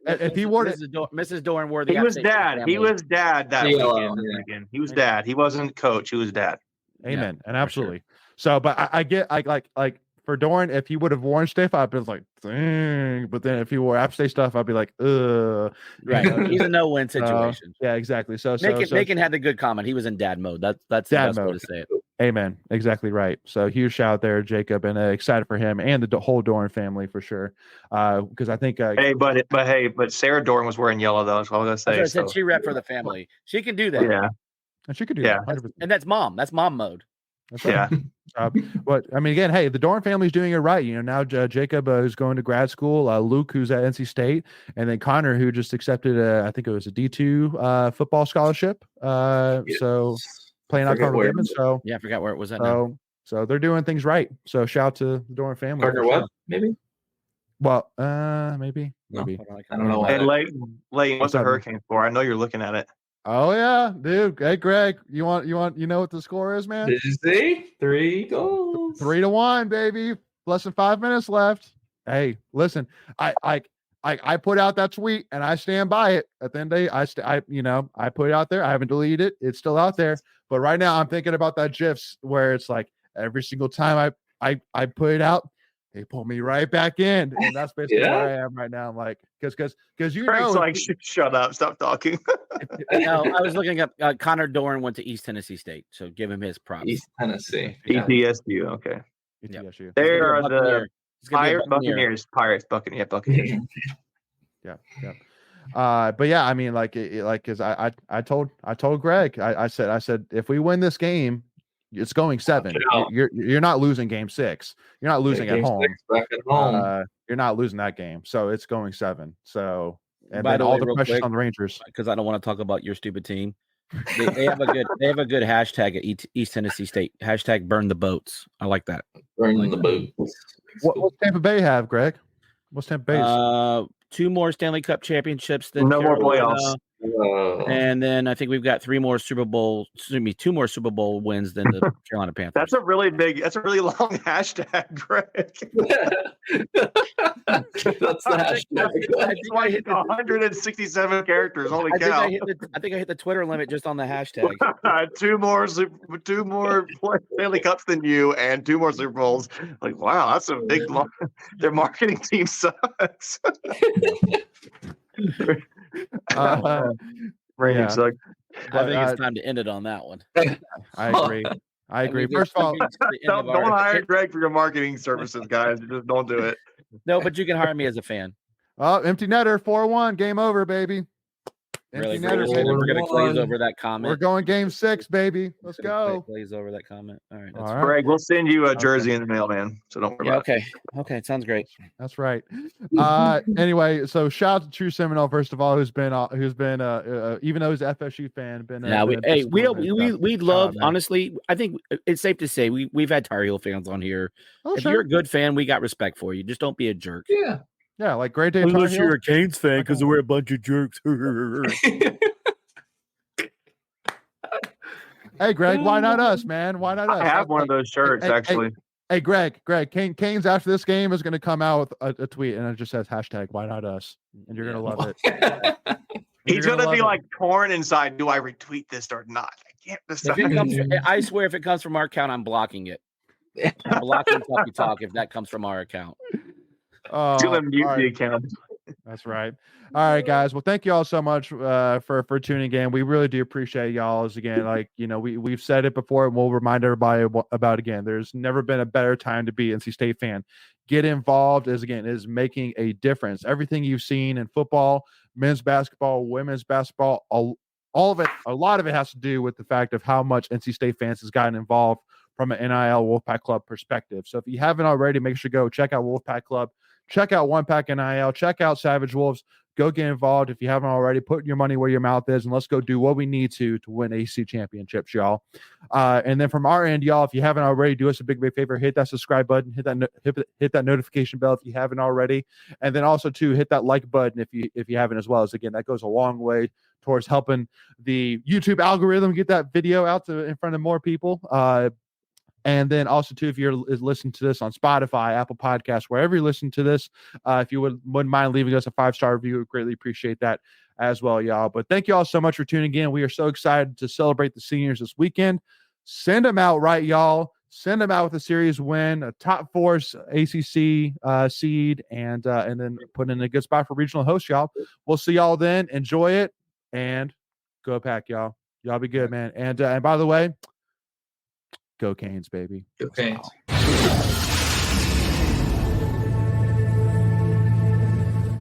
S1: If he wore
S2: Mrs. Doran wore the
S7: he was dad. He was dad that weekend. He was dad. He wasn't coach. He was dad.
S1: Amen. And absolutely. So, but I get like for Doran, if he would have worn stuff, I'd be like, dang. But then if he wore App State stuff, I'd be like, ugh.
S2: Right. He's a no-win situation.
S1: Yeah, exactly. So
S2: Macon had the good comment. He was in dad mode. That's the
S1: dad
S2: best way
S1: mode.
S2: to say it.
S1: Amen. Exactly right. So huge shout out there, Jacob, and excited for him and the whole Doran family for sure. Because I think
S7: but Sarah Doran was wearing yellow though. That's what I was gonna say.
S2: I said she rep for the family. She can do that.
S7: Yeah,
S1: and she could do
S7: Yeah.
S1: that. 100%.
S2: And that's mom. That's mom mode.
S1: That's right. Yeah. But I mean, again, hey, the Doran family's doing it right. You know, now Jacob is going to grad school. Luke, who's at NC State, and then Connor, who just accepted, I think it was a D2 football scholarship. So playing on Cardinal Gibbons. So
S2: yeah, I forgot where it was at.
S1: So they're doing things right. So shout out to the Doran family.
S3: Partner what? Maybe.
S1: Well, maybe.
S3: I don't know.
S7: Hey, Leighton, what's a hurricane for? I know you're looking at it.
S1: Oh yeah, dude. Hey, Greg, you know what the score is, man?
S3: Did you see 3 goals?
S1: 3-1, baby. Less than 5 minutes left. Hey, listen, I put out that tweet and I stand by it. At the end of the day, I put it out there. I haven't deleted it. It's still out there. But right now, I'm thinking about that GIFs where it's like every single time I put it out, they pull me right back in, and that's basically where I am right now. I'm like, because
S7: Frank's like, shut up, stop talking.
S2: No, I was looking up. Connor Doran went to East Tennessee State, so give him his props.
S3: East Tennessee.
S7: ETSU, okay.
S1: ETSU.
S7: They are the Buccaneers. Buccaneers.
S1: Yeah. But yeah, I mean, because I told Greg, I said if we win this game, it's going 7. You're not losing game 6. You're not losing at home.
S3: Back at home.
S1: You're not losing that game. So it's going 7. So and
S2: By
S1: then
S2: the
S1: all
S2: way,
S1: the
S2: real
S1: pressure
S2: quick,
S1: on the Rangers
S2: because I don't want to talk about your stupid team. They have a good hashtag at East Tennessee State. Hashtag burn the boats. I like that.
S3: Burn the boats.
S1: What's Tampa Bay have, Greg? What's Tampa Bay's?
S2: 2 more Stanley Cup championships than
S7: no more
S2: Carolina.
S7: playoffs.
S2: And then I think we've got 2 more Super Bowl wins than the Carolina Panthers.
S7: That's a really long hashtag, Greg.
S3: That's the hashtag.
S7: It's like 167 characters. Holy cow.
S2: I think I hit the Twitter limit just on the hashtag.
S7: 2 more Stanley Cups than you and 2 more Super Bowls. Like, wow, that's a big long. Their marketing team sucks.
S1: Yeah.
S7: Suck.
S2: I think it's time to end it on that one.
S1: I agree. First of all,
S7: don't hire Greg for your marketing services, guys. Just don't do it.
S2: No, but you can hire me as a fan.
S1: Empty netter, 4-1, game over, baby.
S2: Really,
S1: Empty netter,
S2: we're going to glaze over that comment.
S1: We're going game 6, baby. Let's go.
S2: Glaze over that comment. All right.
S1: All right.
S7: Greg, we'll send you a jersey in the mail, man. So don't worry about it.
S2: Okay. Sounds great.
S1: That's right. Anyway, so shout out to True Seminole, first of all, who's been even though he's an FSU fan,
S2: we love, honestly, I think it's safe to say we've had Tar Heel fans on here. If you're a good fan, we got respect for you. Just don't be a jerk.
S1: Yeah, like Great Day.
S2: Unless you're a Canes fan, because we're a bunch of jerks.
S1: Hey, Greg, why not us, man? Why not us?
S7: I have one of those shirts, actually.
S1: Hey, Greg, Canes after this game is going to come out with a tweet, and it just says hashtag why not us, and you're going to love it.
S7: He's going to be like torn inside. Do I retweet this or not? I can't decide.
S2: I swear, if it comes from our account, I'm blocking it. I'm blocking Tuffy Talk if that comes from our account.
S7: The account.
S1: That's right. All right, guys. Well, thank you all so much for tuning in. We really do appreciate y'all. As again, we've said it before, and we'll remind everybody about it again. There's never been a better time to be an NC State fan. Get involved is making a difference. Everything you've seen in football, men's basketball, women's basketball, all of it, a lot of it has to do with the fact of how much NC State fans has gotten involved from an NIL Wolfpack Club perspective. So if you haven't already, make sure to go check out Wolfpack Club. Check out One Pack NIL. Check out Savage Wolves. Go get involved if you haven't already. Put your money where your mouth is, and let's go do what we need to win AC championships, y'all. And then from our end, y'all, if you haven't already, do us a big favor. Hit that subscribe button. Hit that notification bell if you haven't already. And then also, too, hit that like button if you haven't as well. As again, that goes a long way towards helping the YouTube algorithm get that video out in front of more people. And then also, too, if you're listening to this on Spotify, Apple Podcasts, wherever you listen to this, if you wouldn't mind leaving us a 5-star review, we'd greatly appreciate that as well, y'all. But thank you all so much for tuning in. We are so excited to celebrate the seniors this weekend. Send them out right, y'all. send them out with a series win, a top 4 ACC seed, and then put in a good spot for regional host, y'all. We'll see y'all then. Enjoy it, and go Pack, y'all. Y'all be good, man. And by the way, go Canes, baby.
S3: Go Canes.